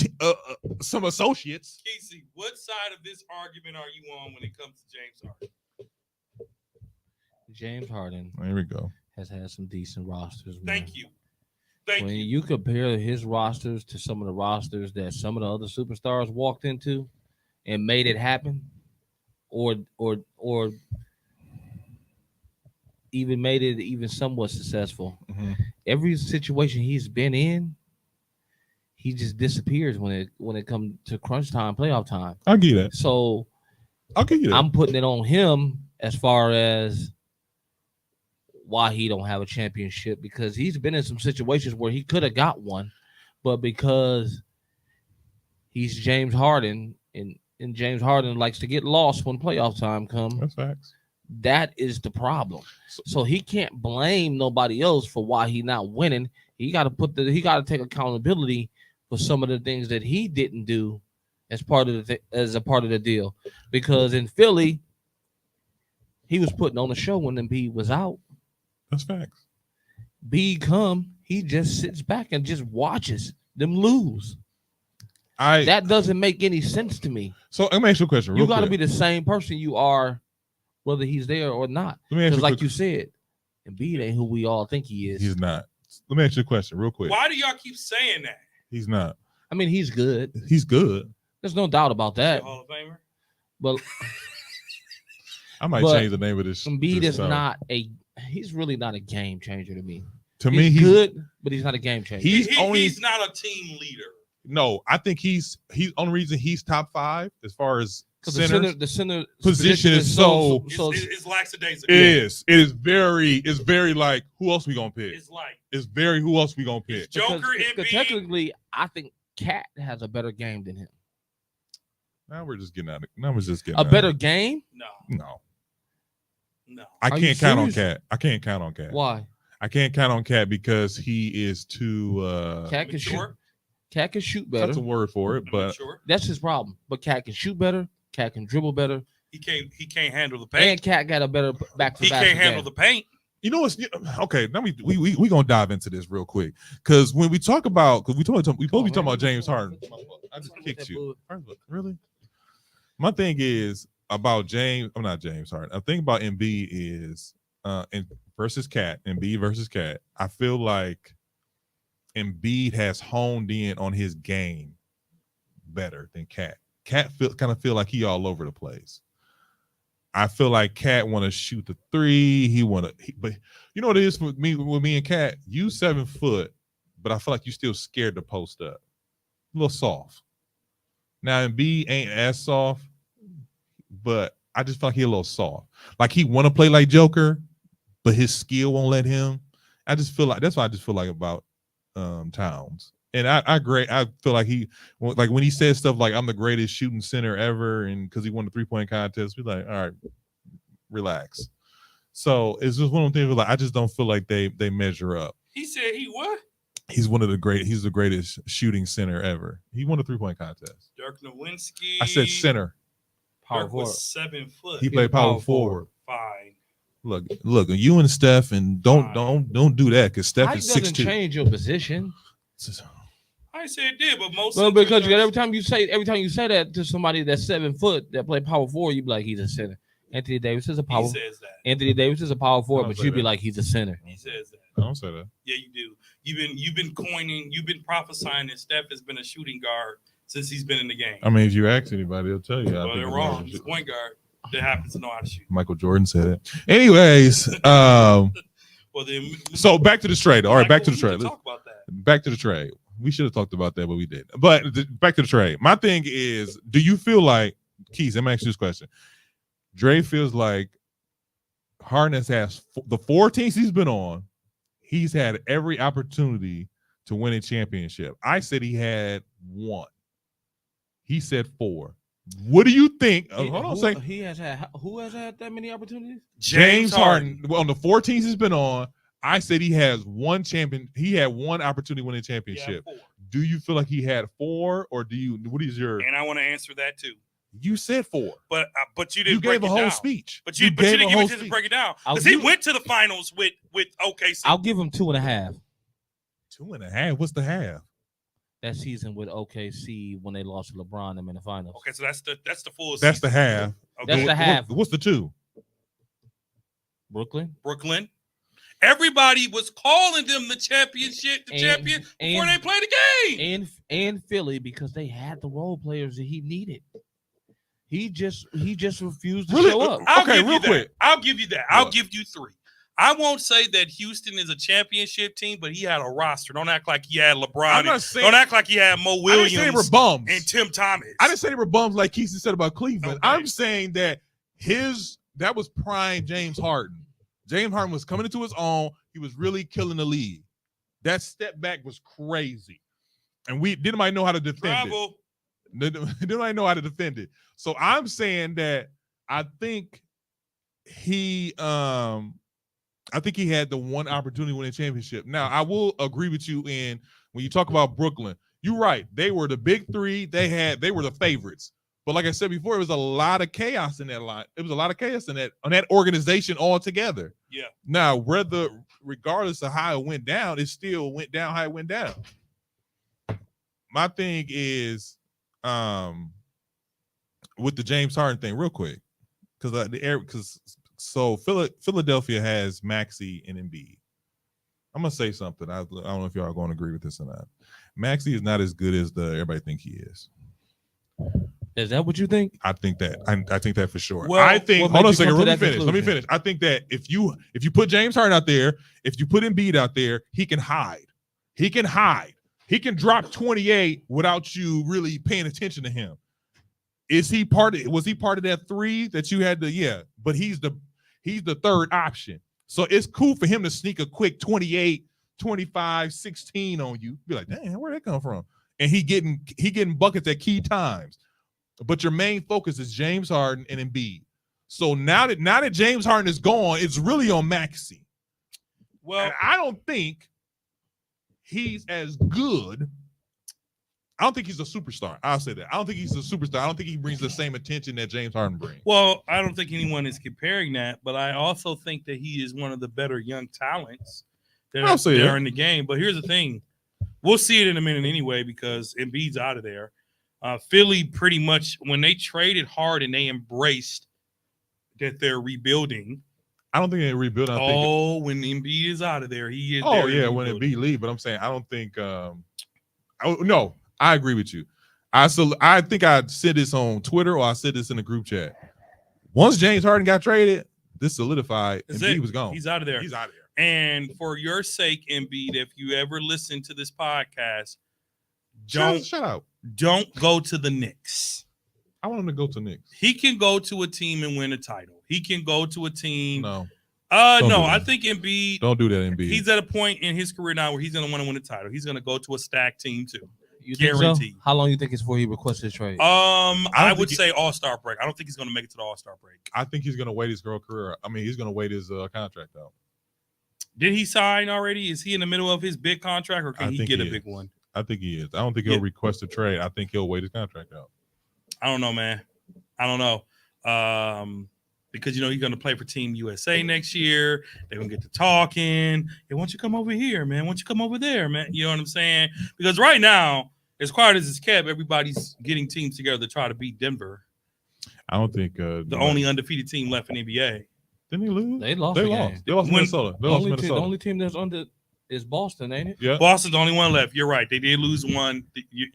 some associates. Kesey, what side of this argument are you on when it comes to James Harden? James Harden There we go. has had some decent rosters. Man. Thank you. Thank When you. you compare his rosters to some of the rosters that some of the other superstars walked into and made it happen, or even made it even somewhat successful, every situation he's been in, he just disappears when it comes to crunch time, playoff time. I'll give you that. So I'll give you that. I'm putting it on him as far as why he don't have a championship, because he's been in some situations where he could have got one, but because he's James Harden and James Harden likes to get lost when playoff time comes. That's facts. That is the problem. So he can't blame nobody else for why he not winning. He got to take accountability for some of the things that he didn't do as a part of the deal. Because in Philly, he was putting on the show when Embiid was out. That's facts. B he just sits back and just watches them lose. That doesn't make any sense to me. So let me ask you a question. You got to be the same person you are, whether he's there or not. Because like you said, Embiid ain't who we all think he is. He's not. Let me ask you a question real quick. Why do y'all keep saying that? He's not. I mean, he's good. He's good. There's no doubt about that. Hall of Famer? But I might change the name of this. Embiid this is not he's really not a game changer to me. To me, he's good, but he's not a game changer. He's not a team leader. No, I think he's only reason he's top 5 as far as the center position is so it's lackadaisical. It is very like, who else we gonna pick? It's very who else we gonna pick? Joker, because technically, I think Cat has a better game than him. Now we're just getting out of. Now we're just getting a out better game. No. No. I Are you can't count on serious? Cat. I can't count on Cat. Why? I can't count on Cat because he is too. Cat can shoot. Mature. Cat can shoot better. That's a word for it, but Mature. That's his problem. But Cat can shoot better. Cat can dribble better. He can't handle the And paint. Cat got a better back to He back. can't handle the paint. you know what's okay. Now we gonna dive into this real quick because when we talk about we supposed to be talking about James Harden. I just kicked you. Really? My thing is about James. I'm not James Harden. I think about Embiid is versus Cat. Embiid versus Cat. I feel like Embiid has honed in on his game better than Cat. Cat kind of feel like he all over the place. I feel like Cat want to shoot the three. But you know what it is with me and Cat. You 7 foot, but I feel like you still scared to post up. A little soft. Now Embiid ain't as soft, but I just feel like he a little soft. Like he want to play like Joker, but his skill won't let him. I just feel like that's what I just feel like about Towns. And I feel like when he says stuff like I'm the greatest shooting center ever, and because he won the 3-point contest, we're like, all right, relax. So it's just one of the things like I just don't feel like they measure up. He said he what? He's the greatest shooting center ever. He won the 3-point contest. Dirk Nowitzki. I said center. Power Dirk forward. was 7 foot. He played power forward. Fine. Look, you and Steph, and don't do that because Steph Height is doesn't 6'2". change your position. I said it did, but most. Well, because every time you say that to somebody that's 7 foot that play power forward, you be like he's a center. Anthony Davis is a power. He says that. Anthony Davis is a power forward, I don't but say you'd be that. like he's a center. He says that. I don't say that. Yeah, you do. You've been prophesying that Steph has been a shooting guard since he's been in the game. I mean, if you ask anybody, they'll tell you. Well, they're wrong. He's a point guard that happens to know how to shoot. Michael Jordan said it. Anyways, Well, then. so back to the trade. All right, back to the we trade. can talk about that. Back to the trade. We should have talked about that, but we did. But back to the trade. My thing is, do you feel like Keith? Let me ask you this question. Dre feels like Harden has the 4 teams he's been on. He's had every opportunity to win a championship. I said he had 1. He said 4. What do you think? Hold on a second. Who has had that many opportunities? James Harden. Well, on the 4 teams he's been on, I said he has 1 champion. He had 1 opportunity to win a championship. Yeah, 4. Do you feel like he had 4, or do you? What is your? And I want to answer that too. You said 4. But you You didn't break gave a it whole down. speech. But you didn't give me a chance to break it down because he went to the finals with OKC. I'll give him 2.5. 2.5. What's the half? That season with OKC when they lost to LeBron them in the finals. Okay, so that's the full. That's season. the half. Okay. That's the half. What's the 2? Brooklyn. Everybody was calling them the champion before they played the game. And Philly because they had the role players that he needed. He just refused to show up. I'll Okay, give real you that. quick. I'll give you that. I'll What? give you 3. I won't say that Houston is a championship team, but he had a roster. Don't act like he had LeBron. I'm not saying. Don't act like he had Mo I didn't Williams say they were bums. and Tim Thomas. I didn't say they were bums like Keith said about Cleveland. Okay. I'm saying that that was prime James Harden. James Harden was coming into his own. He was really killing the league. That step back was crazy, and we didn't know how to defend Bravo. it. Didn't know how to defend it. So I'm saying that I think he had the 1 opportunity to win a championship. Now I will agree with you in when you talk about Brooklyn. You're right. They were the big 3. They were the favorites. But like I said before, it was a lot of chaos in that line. It was a lot of chaos on that organization altogether. Yeah. Now, regardless of how it went down, it still went down how it went down. My thing is, with the James Harden thing, real quick, because Philadelphia has Maxey and Embiid. I'm gonna say something. I don't know if y'all are going to agree with this or not. Maxey is not as good as everybody think he is. Is that what you think? I think that. I think that for sure. Well, I think. what Hold made on a you second. come to Let me that finish. Let me conclusion? finish. I think that if you put James Harden out there, if you put Embiid out there, he can hide. He can hide. He can drop 28 without you really paying attention to him. Was he part of that 3 that you had to? Yeah, but he's the 3rd option. So it's cool for him to sneak a quick 28, 25, 16 on you. Be like, damn, where'd that come from? And he getting buckets at key times. But your main focus is James Harden and Embiid. So now that James Harden is gone, it's really on Maxey. Well, And I don't think he's as good. I don't think he's a superstar. I'll say that. I don't think he's a superstar. I don't think he brings the same attention that James Harden brings. well, I don't think anyone is comparing that, but I also think that he is one of the better young talents that I'll say are that. in the game. But here's the thing. We'll see it in a minute anyway because Embiid's out of there. Philly pretty much, when they traded Harden, they embraced that they're rebuilding. I don't think they rebuild. I think. When Embiid is out of there, he is. Oh there yeah, when rebuilding. Embiid leave. But I'm saying I don't think. No, I agree with you. I think I said this on Twitter or I said this in the group chat. Once James Harden got traded, this solidified. Embiid was gone. He's out of there. He's out of there. And for your sake, Embiid, if you ever listen to this podcast, Shut out. don't go to the Knicks. I want him to go to Knicks. He can go to a team and win a title. He can go to a team. No, No, do I that. think Embiid. don't do that, Embiid. He's at a point in his career now where he's going to want to win a title. He's going to go to a stacked team too. You think so? Guaranteed. How long you think it's before he requests his trade? I would say All-Star break. I don't think he's going to make it to the All-Star break. I think he's gonna wait his career. I mean, he's gonna wait his contract out. Did he sign already? Is he in the middle of his big contract, or I can he think get he a big is. one? I think he is. I don't think he'll request a trade. I think he'll wait his contract out. I don't know, man. I don't know. Because he's going to play for Team USA next year. They're going to get to talking. Hey, why don't you come over here, man? Why don't you come over there, man? You know what I'm saying? Because right now, as quiet as it's kept, everybody's getting teams together to try to beat Denver, I don't think the only undefeated team left in the NBA. Didn't he lose? They lost. They the lost. game. They lost When- Minnesota. They The lost only, Minnesota. the only team that's under is Boston, ain't it? Yeah. Boston's the only one left. You're right. They did lose one.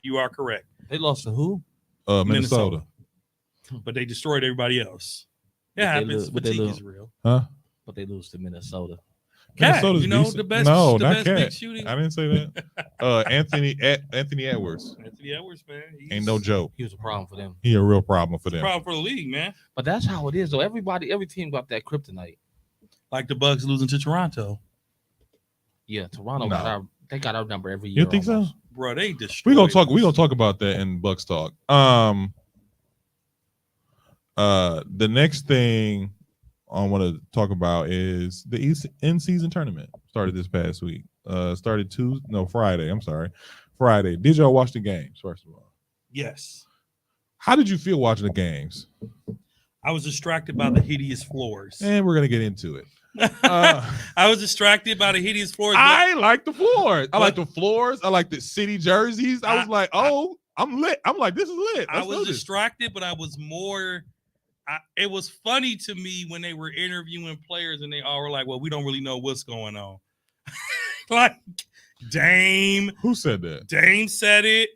You are correct. They lost to who? Minnesota. But they destroyed everybody else. It But they happens. lose- but they Fatigue lose. is real. Huh? But they lose to Minnesota. Cat, Minnesota's you know, decent. the best- No, the not best Cat. big shooting. I didn't say that. Anthony Edwards Anthony Edwards, man. ain't no joke. He was a problem for them. He a real problem for them. problem for the league, man. But that's how it is, though. Every team got that kryptonite. Like the Bucks losing to Toronto. Yeah, Toronto No. they got our number every year. You think almost. so? Bro, they destroyed. We gonna talk about that in Bucks talk. The next thing I want to talk about is the in-season tournament started this past week. Started Friday. I'm sorry, Friday. Did y'all watch the games? First of all, Yes. how did you feel watching the games? I was distracted by the hideous floors. And we're gonna get into it. I was distracted by the hideous floors. but I like the floors. I like the floors. I like the city jerseys. I was like, oh, I'm lit. I'm like, this is lit. I Let's was do this. distracted, but I was more. It was funny to me when they were interviewing players and they all were like, well, we don't really know what's going on. Like Dame Who said that? Dame said it.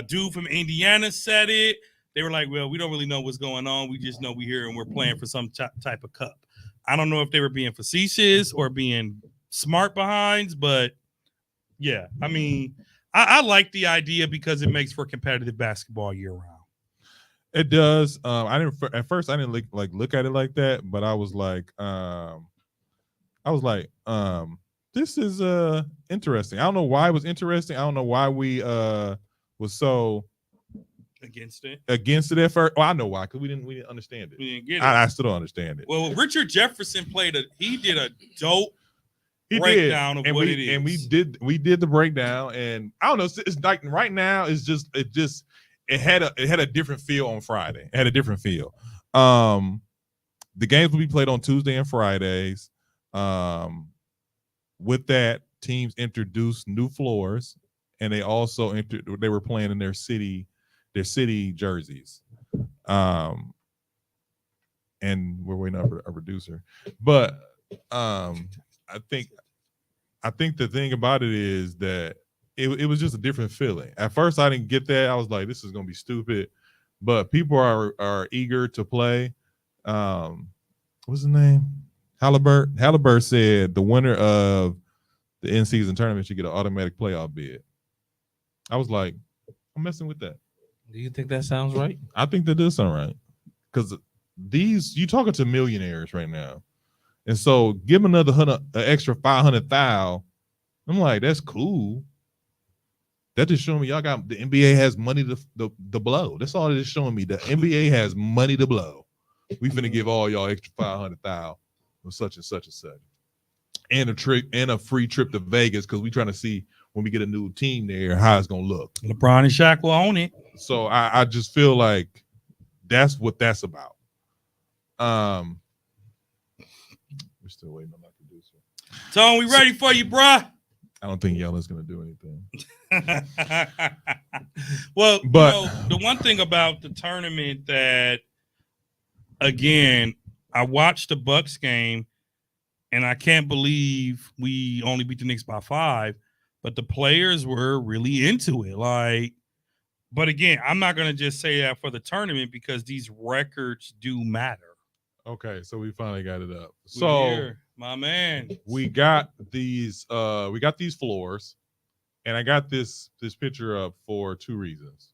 Dude from Indiana said it. They were like, well, we don't really know what's going on. We just know we're here and we're playing for some type of cup. I don't know if they were being facetious or being smart behinds, but yeah, I mean, I like the idea because it makes for competitive basketball year round. It does. I didn't at first. I didn't look at it like that, but I was like, this is interesting. I don't know why it was interesting. I don't know why we was so Against it. at first. Well, I know why, because we didn't understand it. We didn't get it. I still don't understand it. Well, Richard Jefferson he did a dope He breakdown did. of what it is. And we did the breakdown, and I don't know. It's like right now, it had a different feel on Friday. It had a different feel. The games will be played on Tuesday and Fridays. With that, teams introduced new floors, and they also they were playing in their city jerseys. And we're waiting on a producer, but I think the thing about it is that it was just a different feeling. At first, I didn't get that. I was like, this is gonna be stupid, but people are eager to play. What's his name? Halliburton said the winner of the in-season tournament should get an automatic playoff bid. I was like, I'm messing with that. Do you think that sounds right? I think that does sound right, because you talking to millionaires right now, and so give them an extra 500,000. I'm like, that's cool. That just showing me y'all got the NBA has money to blow. That's all it is showing me. The NBA has money to blow. We finna give all y'all extra 500,000 or such and such and such, and a trick and a free trip to Vegas because we trying to see when we get a new team there how it's gonna look. LeBron and Shaq will own it. So I just feel like that's what that's about. We're still waiting on my producer. Tone, we ready for you, bruh. I don't think Yella's gonna do anything. Well, But- the one thing about the tournament that, again, I watched the Bucks game, and I can't believe we only beat the Knicks by 5. But the players were really into it. But again, I'm not gonna just say that for the tournament because these records do matter. Okay, so we finally got it up. We're So here, my man. we got these floors, and I got this picture up for 2 reasons.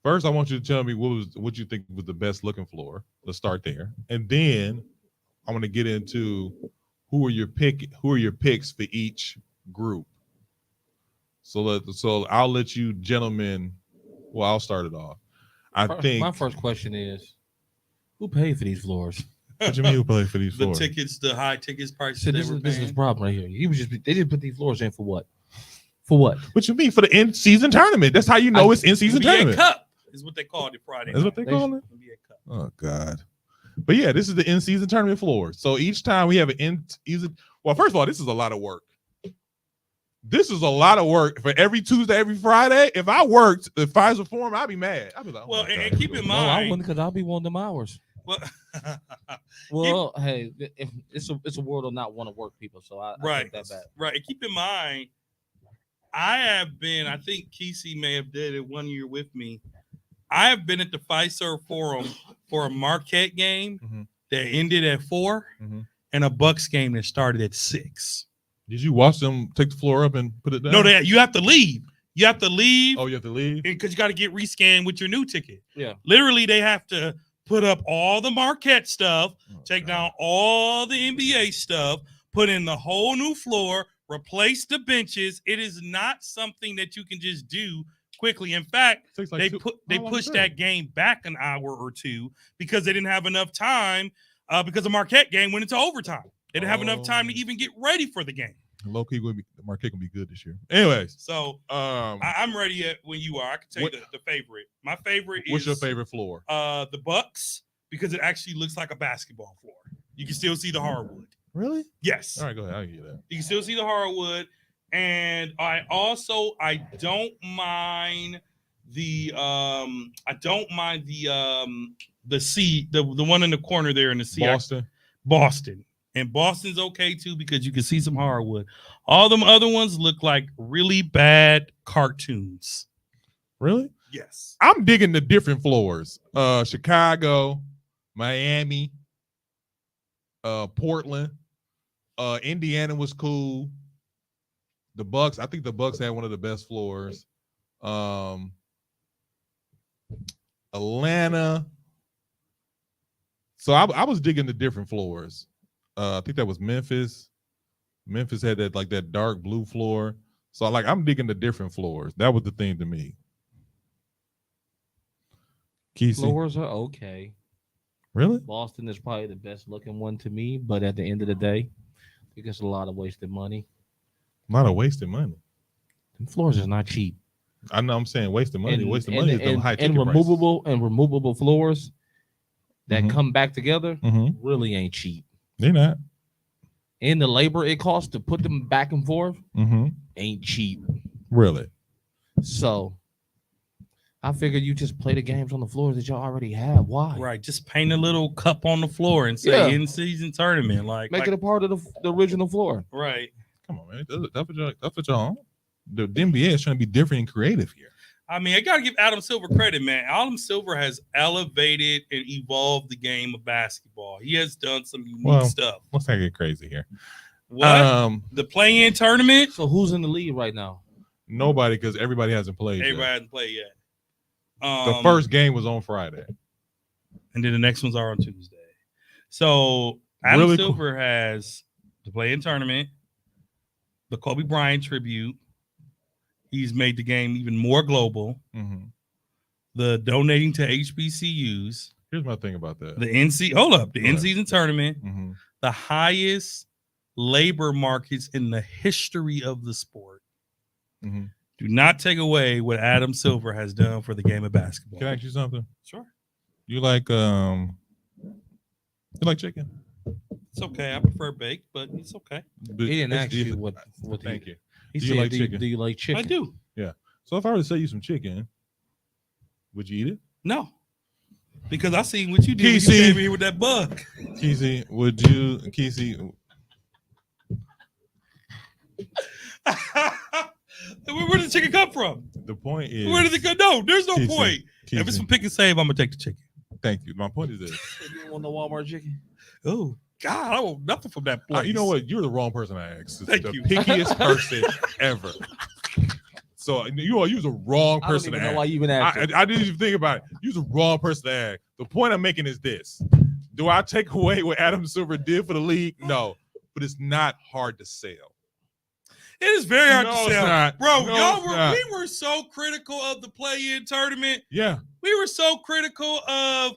First, I want you to tell me what you think was the best looking floor. Let's start there, and then I want to get into who are your picks for each group. So I'll let you gentlemen. Well, I'll start it off. I think My first question is, who paid for these floors? What you mean who played for these The floors? tickets, the high tickets prices. So they this were is the paying. problem right here. They just put these floors in for what? For what? What you mean for the in-season tournament? That's how you know it's in-season NBA tournament. Cup is what they called it Friday. That's what night. they call it. NBA Cup. Oh God. But yeah, this is the in-season tournament floor. So each time we have an in-season. Well, first of all, this is a lot of work. This is a lot of work for every Tuesday, every Friday. If I worked the Pfizer Forum, I'd be mad. I'd be like, oh Well, my and God, keep in No, I mind. wouldn't, because I'll be one of them hours. Well, Well, hey, if it's a world of not want to work people, so I right, take that back. right. And keep in mind, I think Kesey may have did it one year with me. I have been at the Pfizer Forum for a Marquette game Mhm. that ended at 4 Mhm. and a Bucks game that started at 6. Did you watch them take the floor up and put it down? No, you have to leave. You have to leave Oh, you have to leave? because you got to get rescanned with your new ticket. Yeah. Literally, they have to put up all the Marquette stuff, Oh, take God. down all the NBA stuff, put in the whole new floor, replace the benches. It is not something that you can just do quickly. In fact, Takes like they two- they how long pushed is that game back an hour or two because they didn't have enough time because the Marquette game went into overtime. They didn't have enough time to Oh. even get ready for the game. Low key, Marquette gonna be good this year. Anyways, So um, I'm ready when you are. I can tell you the favorite. My favorite what's is your favorite floor? the Bucks because it actually looks like a basketball floor. You can still see the hardwood. Really? Yes, All right, go ahead. I'll give you that. you can still see the hardwood, and I don't mind the seat, the one in the corner there in the seat. Boston. And Boston's okay too because you can see some hardwood. All them other ones look like really bad cartoons. Really? Yes. I'm digging the different floors. Chicago, Miami, Portland, Indiana was cool. The Bucks, I think the Bucks had one of the best floors. Atlanta. So I was digging the different floors. I think that was Memphis. Memphis had that dark blue floor. So I'm digging the different floors. That was the thing to me. Kesey, Floors are okay. really? Boston is probably the best looking one to me, but at the end of the day, I think it's a lot of wasted money. A lot of wasted money. Them floors is not cheap. I know I'm saying wasted money. Wasted money is them high and ticket removable floors that Mhm. come back together prices. really ain't cheap. They're not. And the labor it costs to put them back and forth ain't cheap. Really? So I figured you just play the games on the floors that y'all already have. Why? Right. Just paint a little cup on the floor and say Yeah. in season tournament. Make it a part of the original floor. right. Come on, man. That's what y'all on. The NBA is trying to be different and creative here. I mean, I gotta give Adam Silver credit, man. Adam Silver has elevated and evolved the game of basketball. He has done some unique stuff. Let's not get crazy here. What? The play-in tournament? So who's in the lead right now? Nobody, because everybody hasn't played Everybody yet. hasn't played yet. The first game was on Friday. And then the next ones are on Tuesday. So Adam Really Silver has the play-in tournament, the Kobe Bryant tribute. He's made the game even more global. Mhm. The donating to HBCUs. Here's my thing about that. The in-season tournament, Mhm. the highest labor markets in the history of the sport. Mhm. Do not take away what Adam Silver has done for the game of basketball. Can I ask you something? Sure. You like chicken? It's okay. I prefer baked, but it's okay. He didn't ask you what Thank you. He Do you said, like chicken? Do you like chicken? I do. So if I were to sell you some chicken, would you eat it? No. Because I seen what you did when you Kesey. came here with that bug. Kesey, would you? Kesey, Where did the chicken come from? the point is. Where did it go? No, there's no Kesey, point. If it's Kesey, from Pick and Save, I'm gonna take the chicken. thank you. My point is this. You don't want no Walmart chicken? Oh God, I want nothing from that place. You know what? You're the wrong person to ask. Thank the you. pickiest person ever. So you're the wrong I don't person even to know ask. why you even asked. I didn't even think about it. You're the wrong person to ask. The point I'm making is this: do I take away what Adam Silver did for the league? No, but it's not hard to sell. It is very hard No, to it's sell, not. bro. No, it's not. We were so critical of the play-in tournament. Yeah, We were so critical of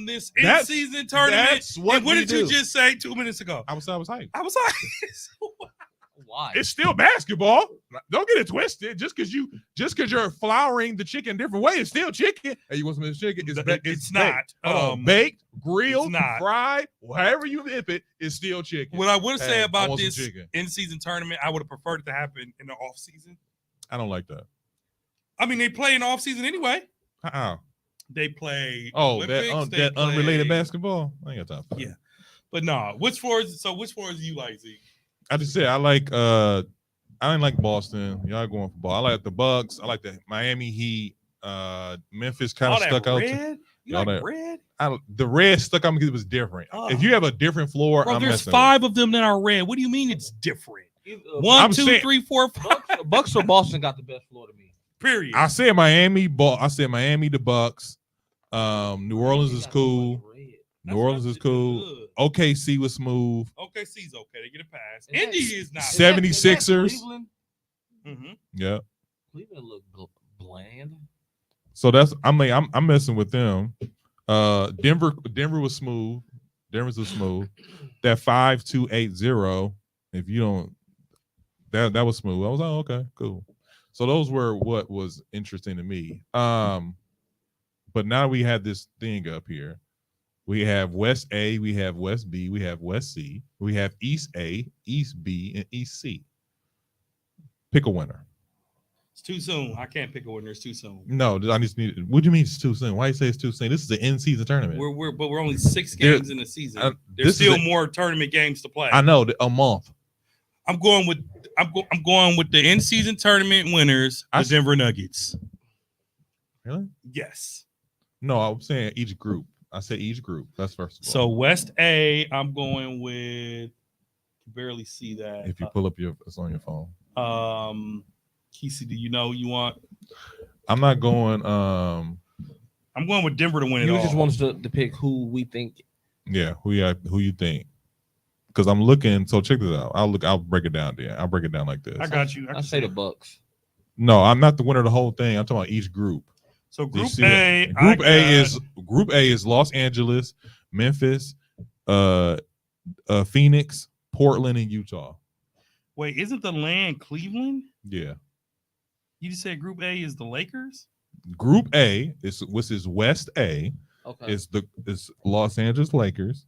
this That's- in-season tournament. that's what and what we did you do. just say 2 minutes ago? I was hyped. I was like, Why? It's still basketball. Don't get it twisted. Just because you're flouring the chicken a different way, it's still chicken. Hey, you want some of this chicken? It's baked. not. Hold on. Baked, grilled, it's not. fried, however you dip it, it's still chicken. what I would Hey, say I about want some this chicken. in-season tournament, I would have preferred it to happen in the off-season. I don't like that. I mean, they play in the off-season anyway. They play Olympics, they that unrelated play- basketball. I ain't got time for that. Yeah. But no, which floors do you like, Zeke? I just said I didn't like Boston. Y'all going for ball. I like the Bucks. I like the Miami Heat. Memphis kind All of that stuck out. red? You all like that- red? The red stuck out because it was different. Oh. If you have a different floor, Bro, I'm there's messing 5 of them that are red. What do you mean it's different? One, One, two, saying- 3, 4, 5. Bucks or Boston got the best floor to me. Period. I said Miami. I said Miami. The Bucks. New Orleans is cool. New Orleans is cool. OKC was smooth. OKC's okay. They get a pass. Is that- Indy is not. 76ers. Cleveland? Mhm. Yeah. Cleveland look bland. So I'm messing with them. Denver was smooth. Denver's was smooth. That 5-2-8-0. If you don't, that was smooth. I was like, oh, okay, cool. So those were what was interesting to me. But now we have this thing up here. We have West A, we have West B, we have West C, we have East A, East B, and East C. Pick a winner. It's too soon. I can't pick a winner. It's too soon. No, I just need. What do you mean it's too soon? Why you say it's too soon? This is the in-season tournament. We're only 6 There- games in the season. this There's is still a- more tournament games to play. I know a month. I'm going with the in-season tournament winners, the Denver Nuggets. Really? Yes. No, I'm saying each group. I said each group. That's first of all. So West A, I'm going with. Barely see that. If you pull up it's on your phone. Kesey, do you know you want? I'm not going. I'm going with Denver to win it You all. just want us to pick who we think. Yeah, who you think? Because I'm looking. So check this out. I'll break it down. There, I'll break it down like this. I got you. I say the Bucks. No, I'm not the winner of the whole thing. I'm talking about each group. So Do you Group see A, that? Group A is Los Angeles, Memphis, Phoenix, Portland, and Utah. Wait, isn't the land Cleveland? Yeah. You just said Group A is the Lakers. Group A is West A. Okay. It's Los Angeles Lakers,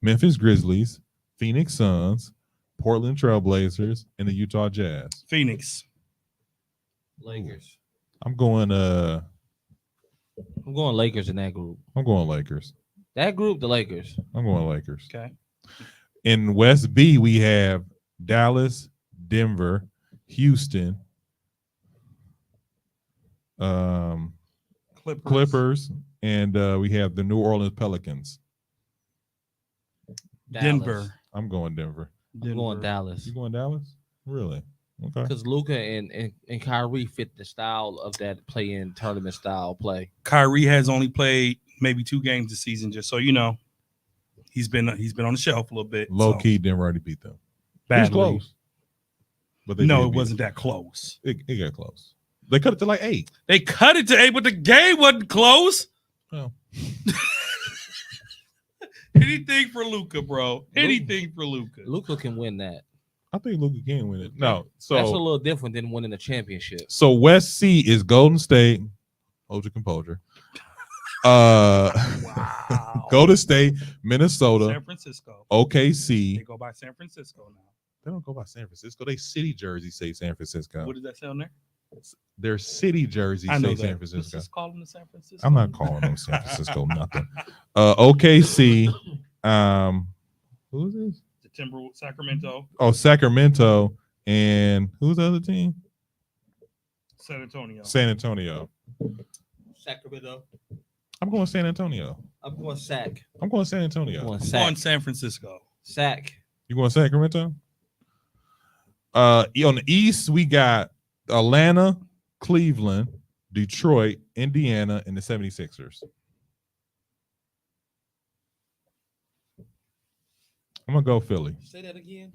Memphis Grizzlies, Phoenix Suns, Portland Trailblazers, and the Utah Jazz. Phoenix. Lakers. I'm going Lakers in that group. I'm going Lakers. That group, the Lakers. I'm going Lakers. Okay. In West B, we have Dallas, Denver, Houston, Clippers, and we have the New Orleans Pelicans. Denver. I'm going Denver. I'm going Dallas. You going Dallas? Really? Okay. Because Luka and Kyrie fit the style of that play-in tournament style play. Kyrie has only played maybe 2 games this season, just so you know. He's been on the shelf a little bit. Low so key, Denver already beat them. It was badly. close. But No, did it beat wasn't that close. It got close. They cut it to like 8. They cut it to 8, but the game wasn't close. Well, Anything for Luca, bro. Anything for Luca. Luka can win that. I think Luka can win it. No, That's a so little different than winning a championship. West C is Golden State. Hold your composure. Wow. Golden State, Minnesota, San Francisco. OKC. They go by San Francisco now. They don't go by San Francisco. They city jerseys say San Francisco. What does that say on there? Their city jerseys I know say that. San Let's Francisco. just call them the San Francisco. I'm not calling them San Francisco nothing. OKC. Who is this? The Timberwolves, Sacramento, Oh, Sacramento. And who's the other team? San Antonio. San Antonio. Sacramento. I'm going San Antonio. I'm going Sac. I'm going San Antonio. I'm going On Sac. San Francisco. Sac. You going Sacramento? On the East, we got Atlanta, Cleveland, Detroit, Indiana, and the 76ers. I'm going to go Philly. Say that again.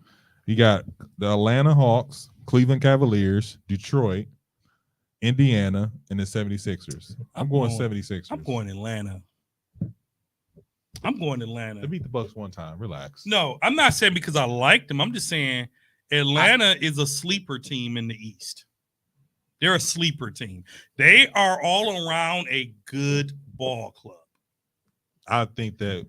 You got the Atlanta Hawks, Cleveland Cavaliers, Detroit, Indiana, and the 76ers. I'm going 76ers. I'm going Atlanta. I'm going Atlanta. They beat the Bucks one time. Relax. No, I'm not saying because I like them. I'm just saying Atlanta is a sleeper team in the East. They're a sleeper team. They are all around a good ball club. I think that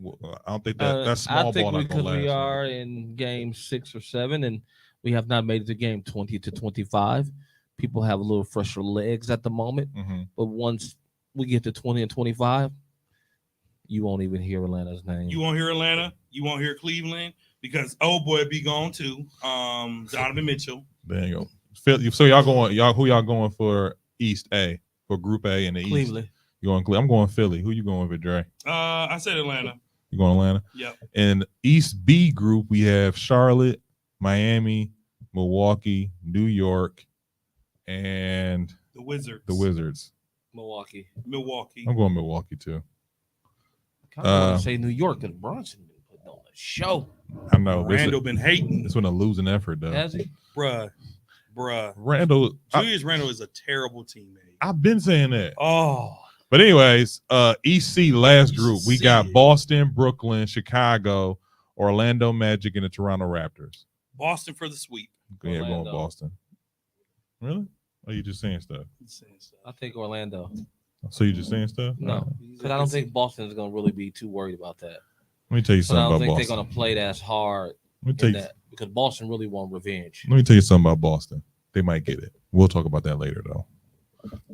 I don't think that that's small I think ball. Not gonna because we last are in game 6 or 7 and we have not made it to game 20 to 25. People have a little fresher legs at the moment. Mm-hmm. But once we get to 20 and 25, you won't even hear Atlanta's name. You won't hear Atlanta. You won't hear Cleveland because old boy be gone too. Donovan Mitchell. There you go. So who y'all going for East A for Group A in the Cleveland. East? You going Cleveland? I'm going Philly. Who you going with, Dre? I said Atlanta. You going Atlanta? Yep. In East B group, we have Charlotte, Miami, Milwaukee, New York, and The Wizards. Milwaukee. I'm going Milwaukee too. I kind of want to say New York because Bronson been putting on a show. I know. Randall been hating. This been a losing effort though. Has he? Bruh. Randall. Julius Randall is a terrible teammate. I've been saying that. Oh. But anyways, EC last group, we got Boston, Brooklyn, Chicago, Orlando Magic, and the Toronto Raptors. Boston for the sweep. Yeah, we're going Orlando. Boston. Really? Or are you just saying stuff? I think Orlando. So you just saying stuff? No, All right. because I don't think Boston is going to really be too worried about that. Let me tell you But I something don't about think Boston. they're going to play that as hard Let me tell in you, that because Boston really want revenge. let me tell you something about Boston. They might get it. We'll talk about that later, though.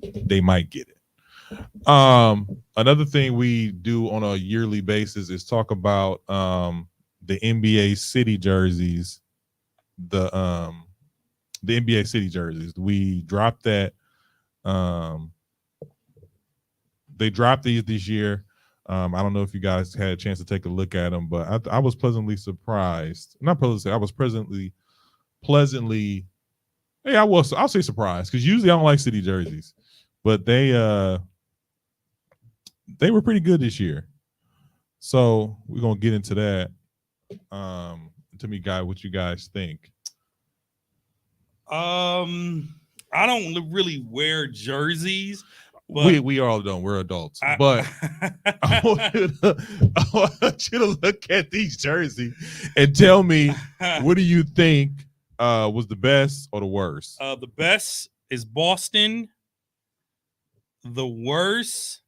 They might get it. Another thing we do on a yearly basis is talk about the NBA city jerseys. The NBA city jerseys. We dropped that. They dropped these this year. I don't know if you guys had a chance to take a look at them, but I was pleasantly surprised. Not pleasantly, I was pleasantly. Hey, I'll say surprised because usually I don't like city jerseys, but they were pretty good this year. So we're gonna get into that. Tell me, guy, what you guys think? I don't really wear jerseys. But We all don't. We're adults, I but I want you to look at these jerseys and tell me what do you think was the best or the worst? The best is Boston. The worst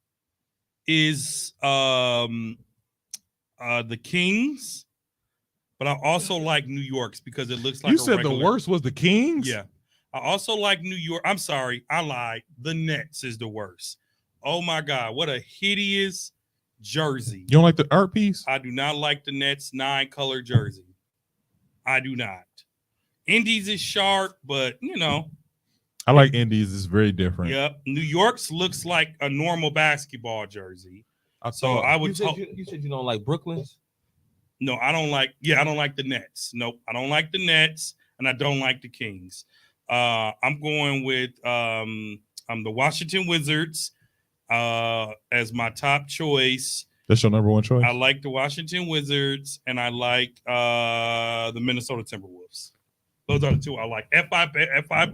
is the Kings. But I also like New York's because it looks like You said the worst was the Kings? Yeah. I also like New York. I'm sorry, I lied. The Nets is the worst. Oh my God, what a hideous jersey. You don't like the art piece? I do not like the Nets 9-color jersey. I do not. Indies is sharp, but you know. I like Indies. It's very different. Yep. New York's looks like a normal basketball jersey. I So I would You said you don't like Brooklyn's? No, I don't like the Nets. Nope, I don't like the Nets, and I don't like the Kings. I'm going with the Washington Wizards as my top choice. That's your number one choice? I like the Washington Wizards, and I like the Minnesota Timberwolves. Those are the two I like. If I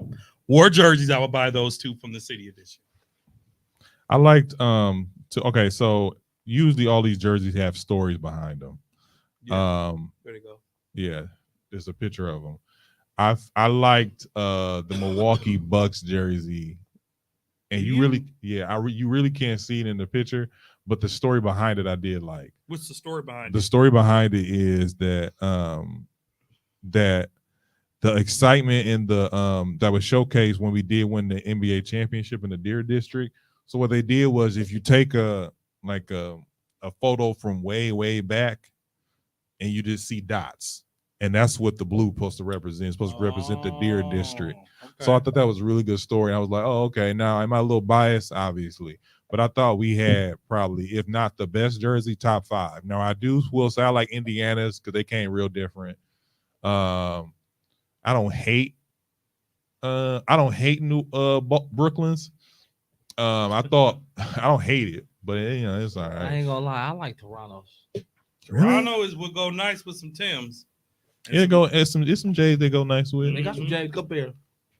wore jerseys, I would buy those two from the city edition. I liked okay, so usually all these jerseys have stories behind them. Yeah, there you go. Yeah, there's a picture of them. I liked the Milwaukee Bucks jersey, and you really can't see it in the picture, but the story behind it I did like. What's the story behind The it? story behind it is that that the excitement in the that was showcased when we did win the NBA championship in the Deer District. So what they did was if you take a photo from way back and you just see dots. And that's what the blue supposed to represent. It's supposed to represent the Deer District. Okay. So I thought that was a really good story. I was like, oh, okay. Now, am I a little biased? Obviously. But I thought we had probably, if not the best jersey, top 5. Now, I will say I like Indiana's because they came real different. I don't hate New Brooklyn's. I don't hate it, but it's all right. I ain't gonna lie, I like Toronto's. Toronto would go nice with some Tims. It's some J's they go nice with. They got some J's up here.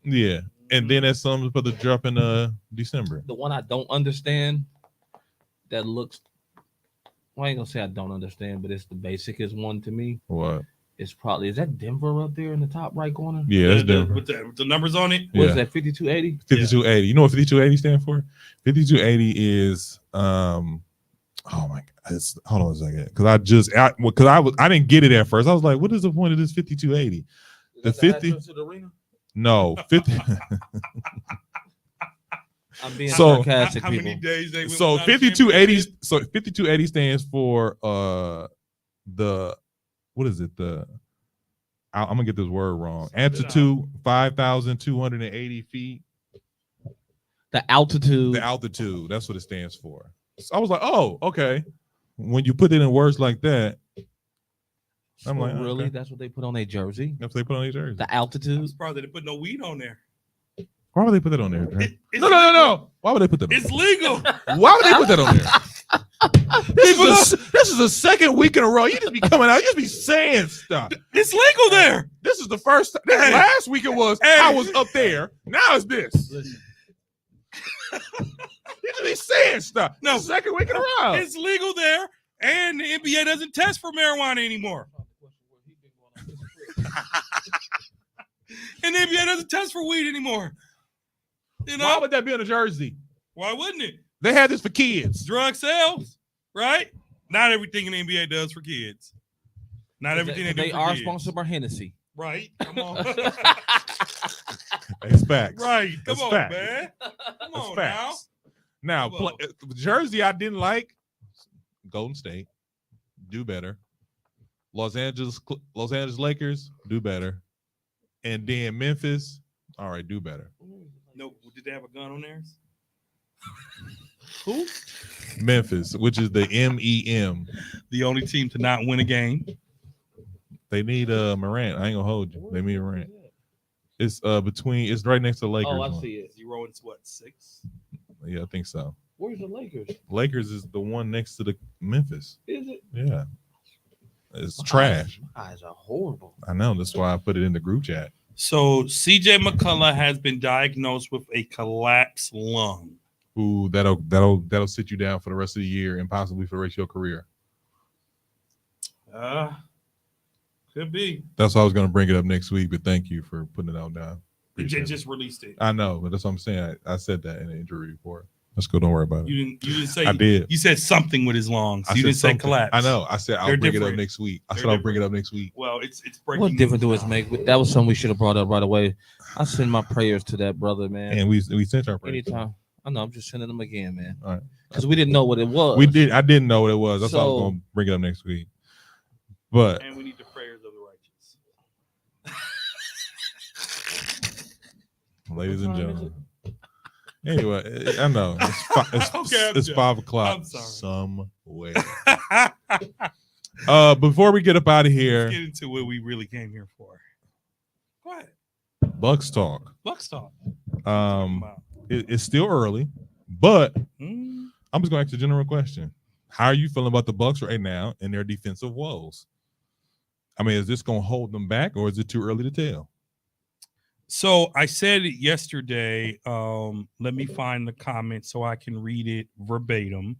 Yeah. And then there's some for the drop in December. The one I don't understand that looks, well, I ain't gonna say I don't understand, but it's the basicest one to me. What? It's probably, is that Denver up there in the top right corner? Yeah, that's Denver. With the numbers on it. What is that, 5280? 5280. You know what 5280 stand for? 5280 is oh my god! Hold on a second, because I didn't get it at first. I was like, "What is the point of this 5280?" The 50 to the arena? No 50. I'm being So, sarcastic, How people. many days they went So without a 5280. championship? So 5280 stands for the what is it? I'm gonna get this word wrong. Altitude 5,280 feet. The altitude. The altitude. That's what it stands for. So I was like, oh, okay. When you put it in words like that, I'm like, really? okay. That's what they put on their jersey? That's what they put on their jersey. The I'm altitude? surprised they didn't put no weed on there. Why would they put that on there, Dre? It's No. Why would they put that on It's there? legal. Why would they put that on there? This is the second week in a row. You just be coming out. You just be saying stuff. It's legal there. This is the first time. Hey. Last week it was Hey. I was up there. Now it's this. Listen, You just be saying stuff. No. Second week in a row. It's legal there, and the NBA doesn't test for marijuana anymore. And the NBA doesn't test for weed anymore. You know Why would that be on a jersey? why wouldn't it? They had this for kids. Drug sales, right? Not everything in the NBA does for kids. Not everything they do they for are kids. sponsored by Hennessy. Right? Come on. That's facts. Right. Come That's on, facts. man. Come That's on facts. Now, Come on. jersey I didn't like. Golden State, do better. Los Angeles Lakers, do better. And then Memphis, all right, do better. now. No, did they have a gun on theirs? Who? Memphis, which is the MEM. The only team to not win a game. They need Morant. I ain't gonna hold you. They need Morant. It's it's right next to the Lakers. Oh, I one. see it. 0 and what, 6? Yeah, I think so. Where's the Lakers? Lakers is the one next to the Memphis. Is it? Yeah. It's trash. My eyes are horrible. I know. That's why I put it in the group chat. So CJ McCullough has been diagnosed with a collapsed lung. Ooh, that'll sit you down for the rest of the year and possibly for the rest of your career. Could be. That's why I was going to bring it up next week, but thank you for putting it out now. They Appreciate it. just released it. I know, but that's what I'm saying. I said that in the injury report. Let's go. Don't worry about it. You didn't say. I did. You said something with his lungs. I You said didn't say something. collapse. I know. I said I'll They're bring it up different. next week. I They're said I'll bring it up next week. Well, it's breaking. What difference do news it now. make? That was something we should have brought up right away. I send my prayers to that brother, man. And we sent our prayers. Anytime. I know. I'm just sending them again, man. All right. Because we didn't know what it was. We did. I didn't know what it was. That's why I was So- going to bring it up next week. But And we need the prayers of the righteous. ladies and What time is gentlemen. Anyway, I know it's Okay, I'm it's joking. 5 o'clock I'm sorry. somewhere. Let's Before we get up out of here, get into what we really came here for. Go ahead. Bucks talk. Bucks talk. It's still early, but Mm. I'm just going to ask a general question. How are you feeling about the Bucks right now and their defensive woes? I mean, is this going to hold them back, or is it too early to tell? So I said it yesterday. Let me find the comment so I can read it verbatim.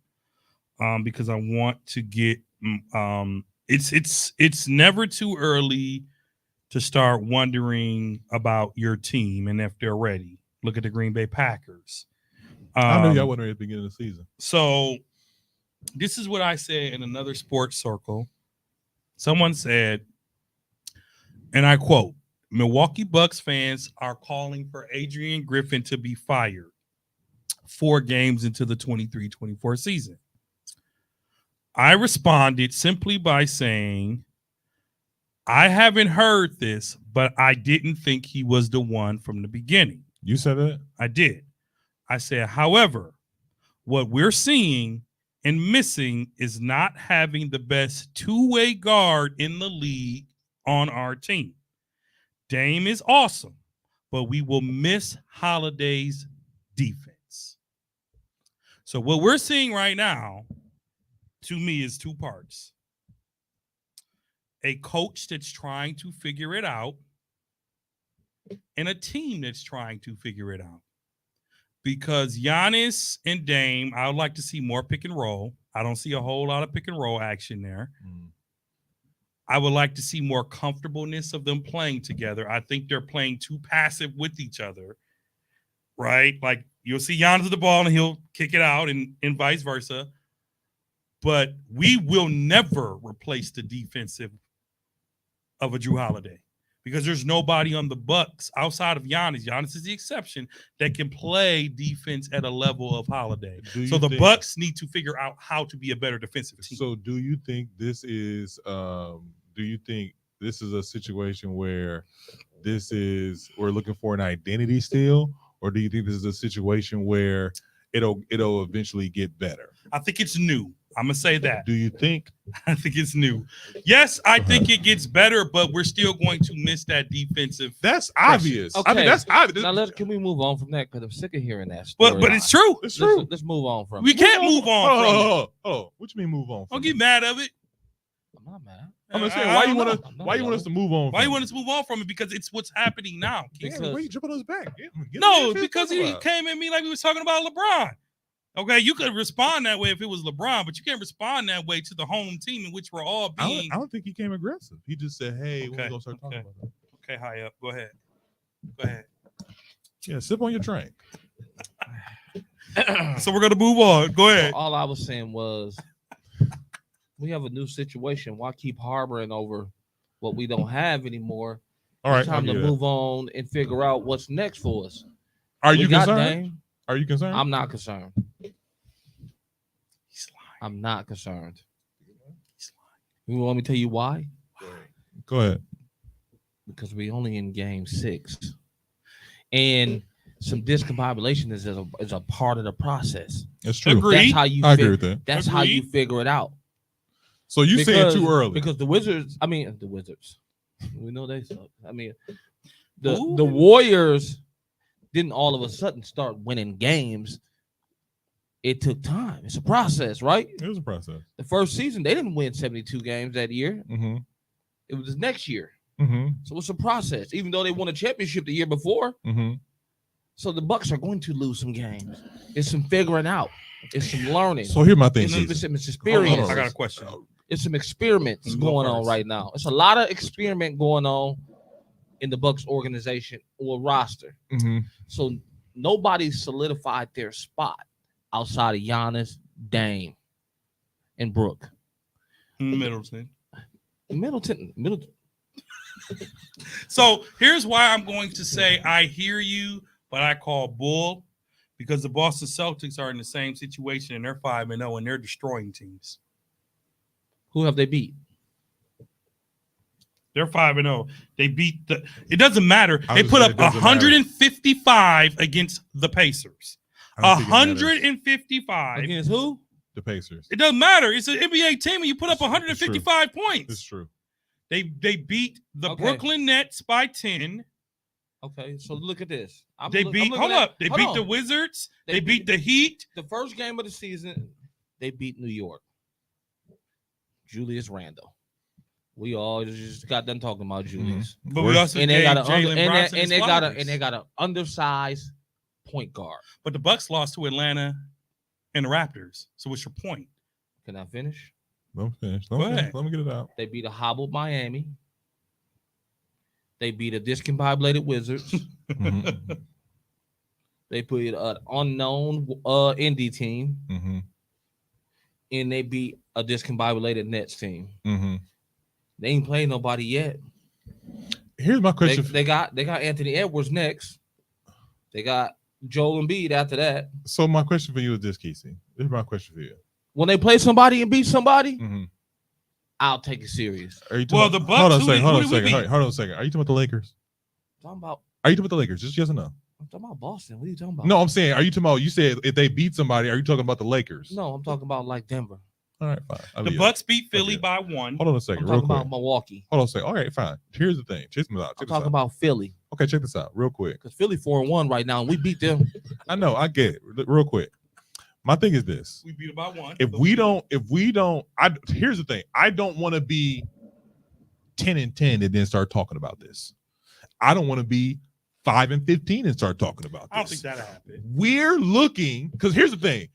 because I want to get. It's never too early to start wondering about your team and if they're ready. Look at the Green Bay Packers. I knew y'all wasn't ready at the beginning of the season. So this is what I said in another sports circle. Someone said, and I quote, Milwaukee Bucks fans are calling for Adrian Griffin to be fired 4 games into the 23-24 season. I responded simply by saying, I haven't heard this, but I didn't think he was the one from the beginning. You said that? I did. I said, however, what we're seeing and missing is not having the best two-way guard in the league on our team. Dame is awesome, but we will miss Holiday's defense. So what we're seeing right now, to me, is 2 parts. A coach that's trying to figure it out and a team that's trying to figure it out. Because Giannis and Dame, I would like to see more pick and roll. I don't see a whole lot of pick and roll action there. I would like to see more comfortableness of them playing together. I think they're playing too passive with each other, right? Like you'll see Giannis with the ball and he'll kick it out and vice versa. But we will never replace the defensive of a Drew Holiday because there's nobody on the Bucks outside of Giannis. Giannis is the exception that can play defense at a level of Holiday. So the Bucks need to figure out how to be a better defensive team. So do you think this is a situation where we're looking for an identity still, or do you think this is a situation where it'll eventually get better? I think it's new. I'm gonna say that. Do you think? I think it's new. Yes, I think it gets better, but we're still going to miss that defensive. That's obvious. Okay. I mean, that's obvious. Now can we move on from that? Because I'm sick of hearing that story. But it's true. It's true. Let's move on from We it. can't move on from it. Oh, what you mean move on? Don't get mad of it. I'm not mad. I'm just saying, I why you don't want know. to? Why you want us to move on? Why you want us to move on from it? Because it's what's happening now. Yeah, why you jumping on his back? No, because he came at me like we was talking about LeBron. Okay, you could respond that way if it was LeBron, but you can't respond that way to the home team in which we're all being. I don't think he came aggressive. He just said, "Hey, we're gonna start talking about that." Okay, high up. Go ahead. Go ahead. Yeah, sip on your drink. So we're gonna move on. Go ahead. All I was saying was, we have a new situation. Why keep harboring over what we don't have anymore? All right, it's time to move on and figure out what's next for us. Are you concerned? Dame. Are you concerned? I'm not concerned. I'm not concerned. You want me to tell you why? Go ahead. Because we only in game 6, and some discombobulation is a part of the process. That's true. Agreed. That's how you. I agree with that. That's how you figure it out. So you saying too early? Because the Wizards. We know they suck. I mean, the Warriors didn't all of a sudden start winning games. It took time. It's a process, right? It was a process. The first season, they didn't win 72 games that year. Mm-hmm. It was the next year. Mm-hmm. So it's a process, even though they won a championship the year before. Mm-hmm. So the Bucks are going to lose some games. It's some figuring out. It's some learning. So here's my thing. It's some experience. I got a question. It's some experiments going on right now. It's a lot of experiment going on in the Bucks organization or roster. Mm-hmm. So nobody solidified their spot outside of Giannis, Dame, and Brooke. Middleton. So here's why I'm going to say I hear you, but I call bull, because the Boston Celtics are in the same situation and they're 5-0 and they're destroying teams. Who have they beat? They're 5-0. They beat it doesn't matter. They put up 155 against the Pacers. 155 against who? The Pacers. It doesn't matter. It's an NBA team and you put up 155 points. It's true. They beat the Brooklyn Nets by 10. Okay, so look at this. They beat the Wizards. They beat the Heat. The first game of the season, they beat New York. Julius Randle. We all just got done talking about Julius. Mm-hmm. But we also and they got an undersized point guard. But the Bucks lost to Atlanta and the Raptors. So what's your point? Can I finish? Let me finish. Go ahead. Let me get it out. They beat a hobbled Miami. They beat a discombobulated Wizards. Mm-hmm. They put an unknown Indy team, Mm-hmm. and they beat a discombobulated Nets team. Mm-hmm. They ain't played nobody yet. Here's my question. They got Anthony Edwards next. They got Joel Embiid after that. So my question for you is this, Kesey. This is my question for you. When they play somebody and beat somebody, Mm-hmm. I'll take it serious. Are you Well, talking the Bucks. hold on a who second. did- Hold who on a did we second. beat? Hold on a second. Are you talking about the Lakers? I'm talking about Are you talking about the Lakers? Just yes or no? Boston. What are you talking about? No, I'm saying, are you talking about? You said if they beat somebody, are you talking about the Lakers? No, I'm talking about like Denver. All right, fine. I'll The leave Bucks beat Philly Okay. by 1. Hold on a I'm second, talking real quick. about Milwaukee. Hold on a second. All right, fine. Here's the thing. Check this out. I'm Check this talking out. about Philly Okay, check this out, real quick. because Philly 4-1 right now, and we beat them. I know, I get it. Real quick. My thing is this: We beat them by 1. if we don't, here's the thing. I don't want to be 10-10 and then start talking about this. I don't want to be 5-15 and start talking about this. I don't think that'll happen. We're looking because here's the thing.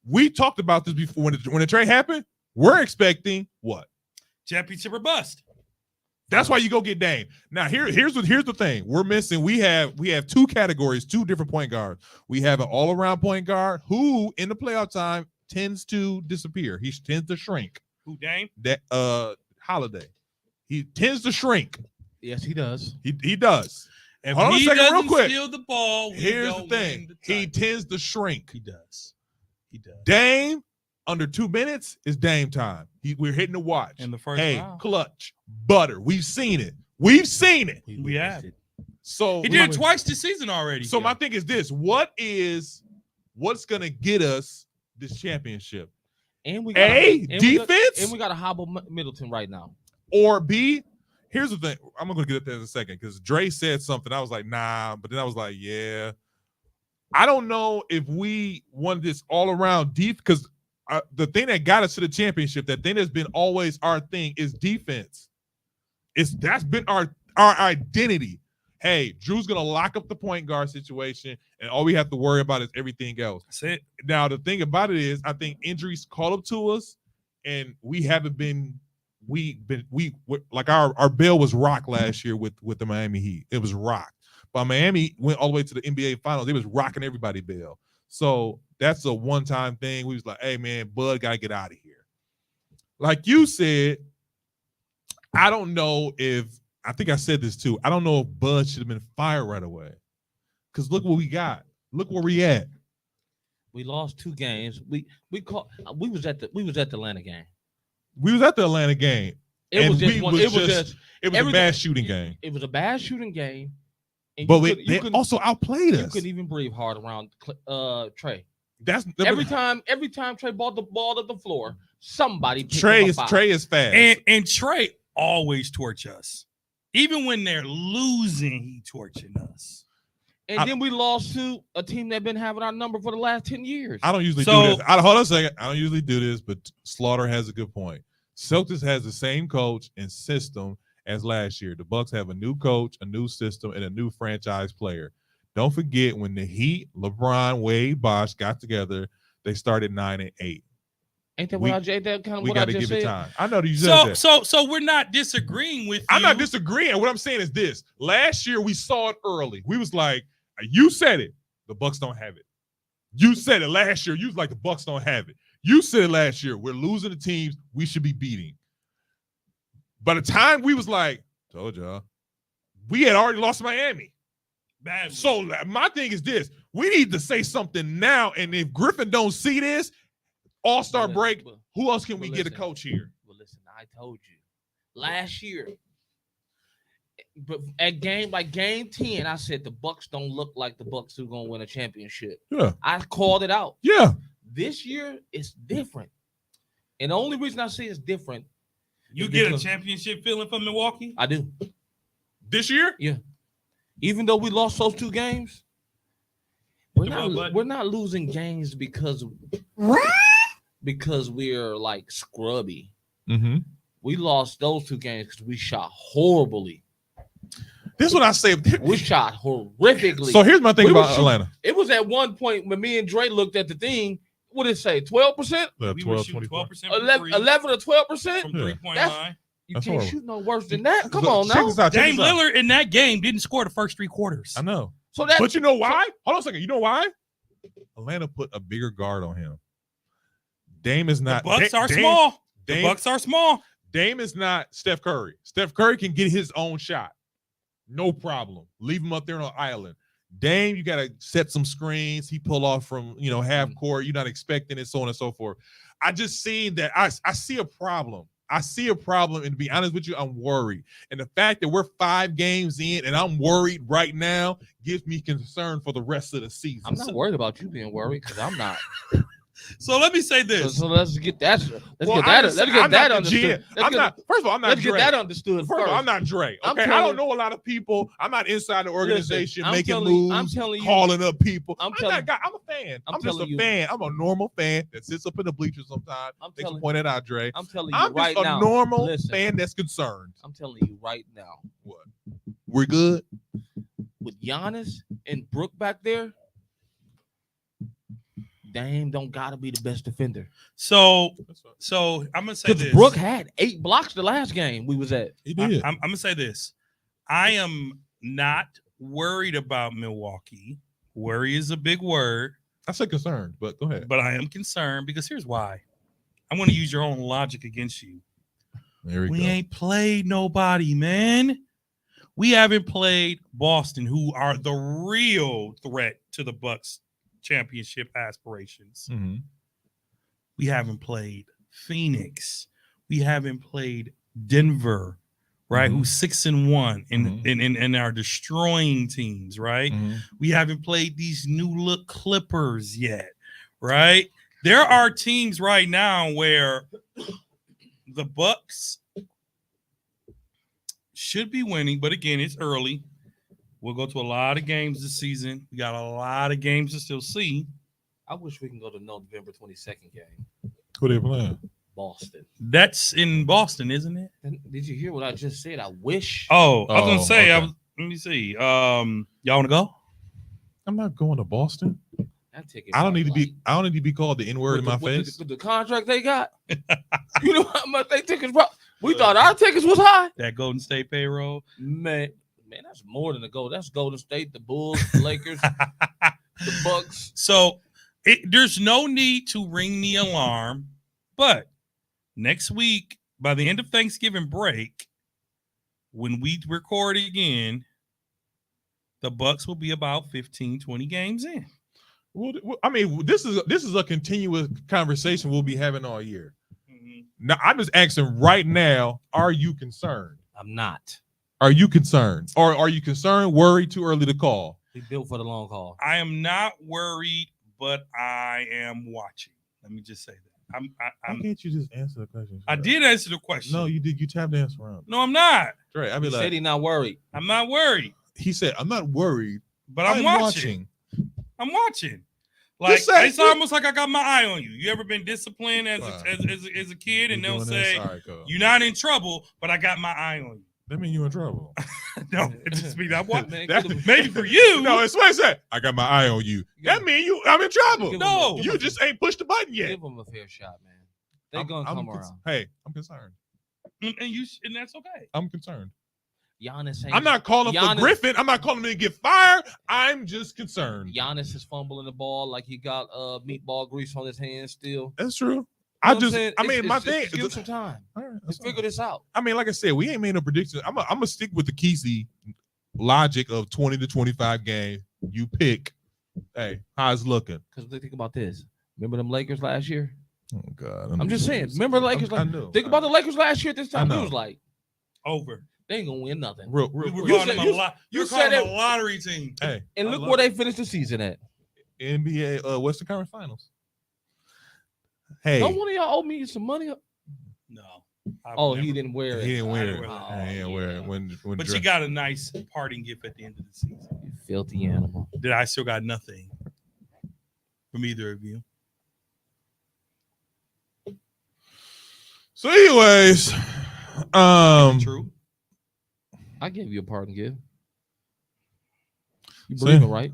We talked about this before when the trade happened. We're expecting what? Championship or bust. That's why you go get Dame. Now here's the thing. We're missing. We have 2 categories, 2 different point guards. We have an all-around point guard who in the playoff time tends to disappear. He tends to shrink. Who, Dame? That Holiday. He tends to shrink. Yes, he does. He does. If Hold on a he second, real doesn't quick. steal the ball, we Here's the don't thing. win the He title. tends to shrink. He does. He does. Dame under 2 minutes is Dame time. We're hitting the watch. In the first Hey, round. clutch, butter. We've seen it. We've seen it. We have. So He did it twice this season already. So my thing is this: what's gonna get us this championship? And we Defense, and we got a hobble Middleton right now. or B? Here's the thing. I'm gonna get at that in a second because Dre said something. I was like, nah, but then I was like, yeah. I don't know if we want this all around deep because the thing that got us to the championship, that thing that's been always our thing, is defense. That's been our identity. Hey, Drew's gonna lock up the point guard situation, and all we have to worry about is everything else. That's it. Now the thing about it is, I think injuries caught up to us, and we haven't been. We like our bell was rocked last year with the Miami Heat. It was rocked, but Miami went all the way to the NBA Finals. It was rocking everybody bell. So that's a one-time thing. We was like, hey man, Bud gotta get out of here. Like you said, I don't know if I think I said this too. I don't know if Bud should have been fired right away. Because look what we got. Look where we at. We lost 2 games. We was at the Atlanta game. We was at the Atlanta game. It was And just we one. was It was just- just. It was a everything- bad shooting game. It was a bad shooting game. And But you they couldn't- also outplayed you us. couldn't even breathe hard around Trey. That's Every time Trey brought the ball to the floor, somebody picked Trey him is up out. Trey is fast. And Trey always torch us. Even when they're losing, he torching us. And then we lost to a team that been having our number for the last 10 years. I don't usually So- do this. Hold on a second. I don't usually do this, but Slaughter has a good point. Celtics has the same coach and system as last year. The Bucks have a new coach, a new system, and a new franchise player. Don't forget when the Heat, LeBron, Wade, Bosh got together, they started 9-8. Ain't that we- what I kind of We what I got to just give it said? time. I know that you said that. So we're not disagreeing with you. I'm not disagreeing. What I'm saying is this: last year we saw it early. We was like, you said it. The Bucks don't have it. You said it last year. You was like, the Bucks don't have it. You said it last year. We're losing the teams we should be beating. By the time we was like, told y'all, we had already lost Miami. Bad. So my thing is this: we need to say something now. And if Griffin don't see this All-Star But- break, but- who else can but we get a listen. coach here? Well, listen, I told you last year. But at game 10, I said the Bucks don't look like the Bucks who gonna win a championship. Yeah, I called it out. yeah. This year it's different, and the only reason I say it's different, You is get a because- championship feeling from Milwaukee? I do. This year, Even though we lost those 2 games, we're The what? not losing games because we're like scrubby. mm-hmm. We lost those 2 games because we shot horribly. This is what I say. We shot horrifically. So here's my thing We were about shooting- Atlanta. It was at one point when me and Dre looked at the thing, what did it say? 12%? We were 12, shooting 24. 12% from 11 or 12%? from Yeah. 3-point That's- line. You That's can't horrible. shoot no worse than that. Come Look, on check now. this out. Check Dame this out. Lillard in that game didn't score the first 3 quarters. I know. So that But you know why? Hold on a second. You know why? Atlanta put a bigger guard on him. Dame is The not. Bucks are Dame- small. The Dame- Bucks are small. Dame is not Steph Curry. Steph Curry can get his own shot. No problem. Leave him up there on an island. Dame, you got to set some screens. He pull off from, half court. You're not expecting it, so on and so forth. I just seen that. I see a problem. I see a problem. And to be honest with you, I'm worried. And the fact that we're 5 games in and I'm worried right now gives me concern for the rest of the season. I'm not worried about you being worried because I'm not. So let me say this. So let's get that. Let's Well, get that. I'm Let's get not that the understood. GM. I'm not. First of all, I'm not Let's Dre. get that understood First of all, I'm not Dre. I'm Okay, I telling- don't know a lot of people. I'm not inside the organization I'm making telling you- moves, I'm telling you- calling up people. I'm I'm telling- not. I'm a fan. I'm I'm just a telling you- fan. I'm a normal fan that sits up in the bleachers sometimes. I'm Makes a telling, point at out, Dre. I'm telling you I'm right just a now. normal Listen, fan that's concerned. I'm telling you right now. What? We're good. With Giannis and Brook back there, Dame don't gotta be the best defender. So I'm gonna say Because this. Brook had 8 blocks the last game we was at. He I'm did. gonna say this. I am not worried about Milwaukee. Worry is a big word, I said concerned, but go ahead. but I am concerned because here's why. I'm going to use your own logic against you. There we We go. ain't played nobody, man. We haven't played Boston, who are the real threat to the Bucks championship aspirations. Mhm. We haven't played Phoenix. We haven't played Denver, right? Mhm. Who's 6-1 Mhm. and are destroying teams, right? Mhm. We haven't played these new look Clippers yet, right? There are teams right now where the Bucks should be winning, but again, it's early. We'll go to a lot of games this season. We got a lot of games to still see. I wish we can go to November 22nd game. Who they playing? Boston. That's in Boston, isn't it? And did you hear what I just said? I wish. Oh, I was gonna Oh, say. okay. Let me see. Y'all want to go? I'm not going to Boston. That ticket I don't probably need to be. I don't need to be called the N word in my with face. the contract they got. You know how much they tickets brought? We thought our tickets was high. That Golden State payroll. Man, that's more than a goal. That's Golden State, the Bulls, the Lakers, the Bucks. So there's no need to ring the alarm, but next week, by the end of Thanksgiving break, when we record again, the Bucks will be about 15, 20 games in. Well, I mean, this is a continuous conversation we'll be having all year. Now, I'm just asking right now: are you concerned? I'm not. Are you concerned, or are you concerned? Worried? Too early to call? We built for the long haul. I am not worried, but I am watching. Let me just say that. Why can't you just answer the question? I did answer the question. No, you did. You tapped the answer around. No, I'm not. Right. I'd be He like, said he's not worried. I'm not worried, he said, I'm not worried, but I'm watching. I'm watching. Like Just say- it's almost like I got my eye on you. You ever been disciplined as Wow. as a kid, and You they'll doing this? say All right, cool. you're not in trouble, but I got my eye on you. That mean you in trouble. No, it just means I what Man, That- give him- maybe for you. No, it's what I said. I got my eye on you. That mean I'm in trouble. Give him No. a- You just ain't pushed the button yet. give them a fair shot, man. They're gonna come around. Hey, I'm concerned. and that's okay. I'm concerned. Giannis ain't. I'm not calling for Giannis- Griffin. I'm not calling him to get fired. I'm just concerned. Giannis is fumbling the ball like he got meatball grease on his hands still. That's true. You know I what I'm just, saying? I mean, my It's- thing. just give him some time. All right, Let's that's figure fine. this out. I mean, like I said, we ain't made no predictions. I'm gonna stick with the Kesey logic of 20 to 25 games. You pick. Hey, how's it looking? Because think about this. Remember them Lakers last year? Oh God, I'm just saying. Remember the Lakers? I know. Think about the Lakers last year at this time. I We know. was like, Over. they ain't gonna win nothing. Real, We were real, calling them a lot. you You said calling them it- a lottery team. hey, And I look love where they finished the season at. NBA Western Conference Finals. Hey, Don't one of y'all owe me some money? No. Oh, he didn't wear it. he didn't wear it. Oh, He didn't wear yeah. it when But Dre- you got a nice parting gift at the end of the season. You filthy animal. That I still got nothing from either of you. So, anyways, True. I gave you a pardon gift. You See? believe it, right?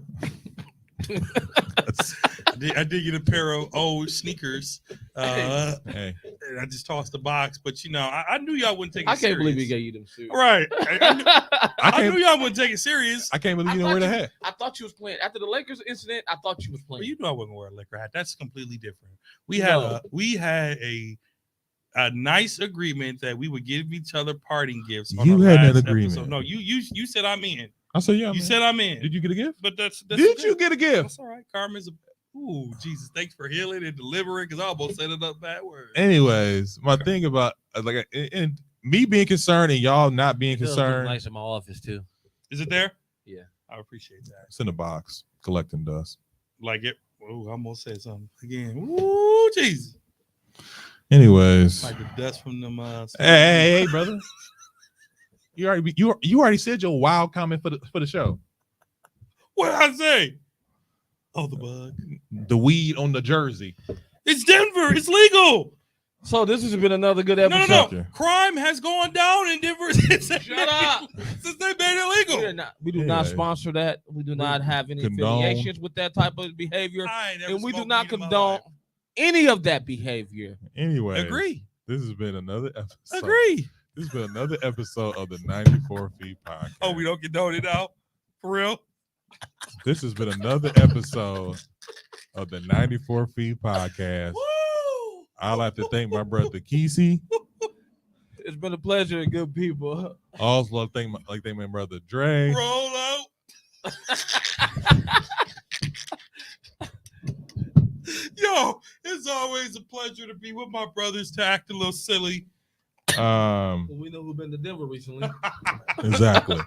I did get a pair of old sneakers. Hey, And I just tossed the box, but I knew y'all wouldn't take it I can't believe he serious. gave you them shoes. Right. I knew can't. y'all wouldn't take it serious. I can't believe you I didn't wear thought the you- hat. I thought you was playing after the Lakers incident. I thought you was Well, playing. you know I wouldn't wear a liquor hat. That's completely different. We No. had a nice agreement that we would give each other parting gifts. On You the had that last agreement. Episode. No, you said I'm in. I said, yeah. You man. said I'm in. Did you get a gift? But that's Did okay. you get a gift? That's all right. Karma's ooh, Jesus, thanks for healing and delivering, because I almost said another bad word. Anyways, my thing about and me being concerned and y'all not being It does look concerned, nice in my office too. Is it there? Yeah. I appreciate that. it's in the box collecting dust. Like it. Oh, I almost said something again. Ooh, Jesus. Anyways, Like the dust from them. hey, brother. You already said your wild comment for the show. What did I say? Oh, the bug. The weed on the jersey. It's Denver. It's legal. So this has been another good No, episode. no, Okay. no. Crime has gone down in Denver since they Shut up. since they made it legal. We do not Anyway. sponsor that. We do not have any Condone. affiliations with that type of behavior, I ain't never and we do smoked not weed in my condone life. any of that behavior. Anyway, Agree. This has been another episode. Agree. This has been another episode of the 94 Feet Podcast. Oh, we don't condone it now? For real? This has been another episode of the 94 Feet Podcast. Woo! I'd like to thank my brother Kesey. It's been a pleasure, good people. Also, thank my brother Dre. Roll out. Yo, it's always a pleasure to be with my brothers to act a little silly. We know who's been to Denver recently. Exactly.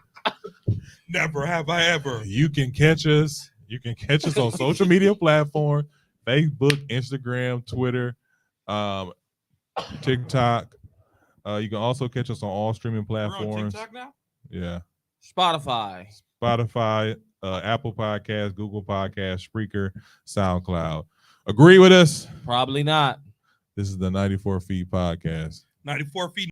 Never have I ever. You can catch us. You can catch us on social media platform: Facebook, Instagram, Twitter, TikTok. You can also catch us on all streaming We're on platforms. TikTok now? Yeah, Spotify. Spotify, Apple Podcasts, Google Podcasts, Spreaker, SoundCloud. Agree with us? Probably not. This is the 94 Feet Podcast. 94 feet.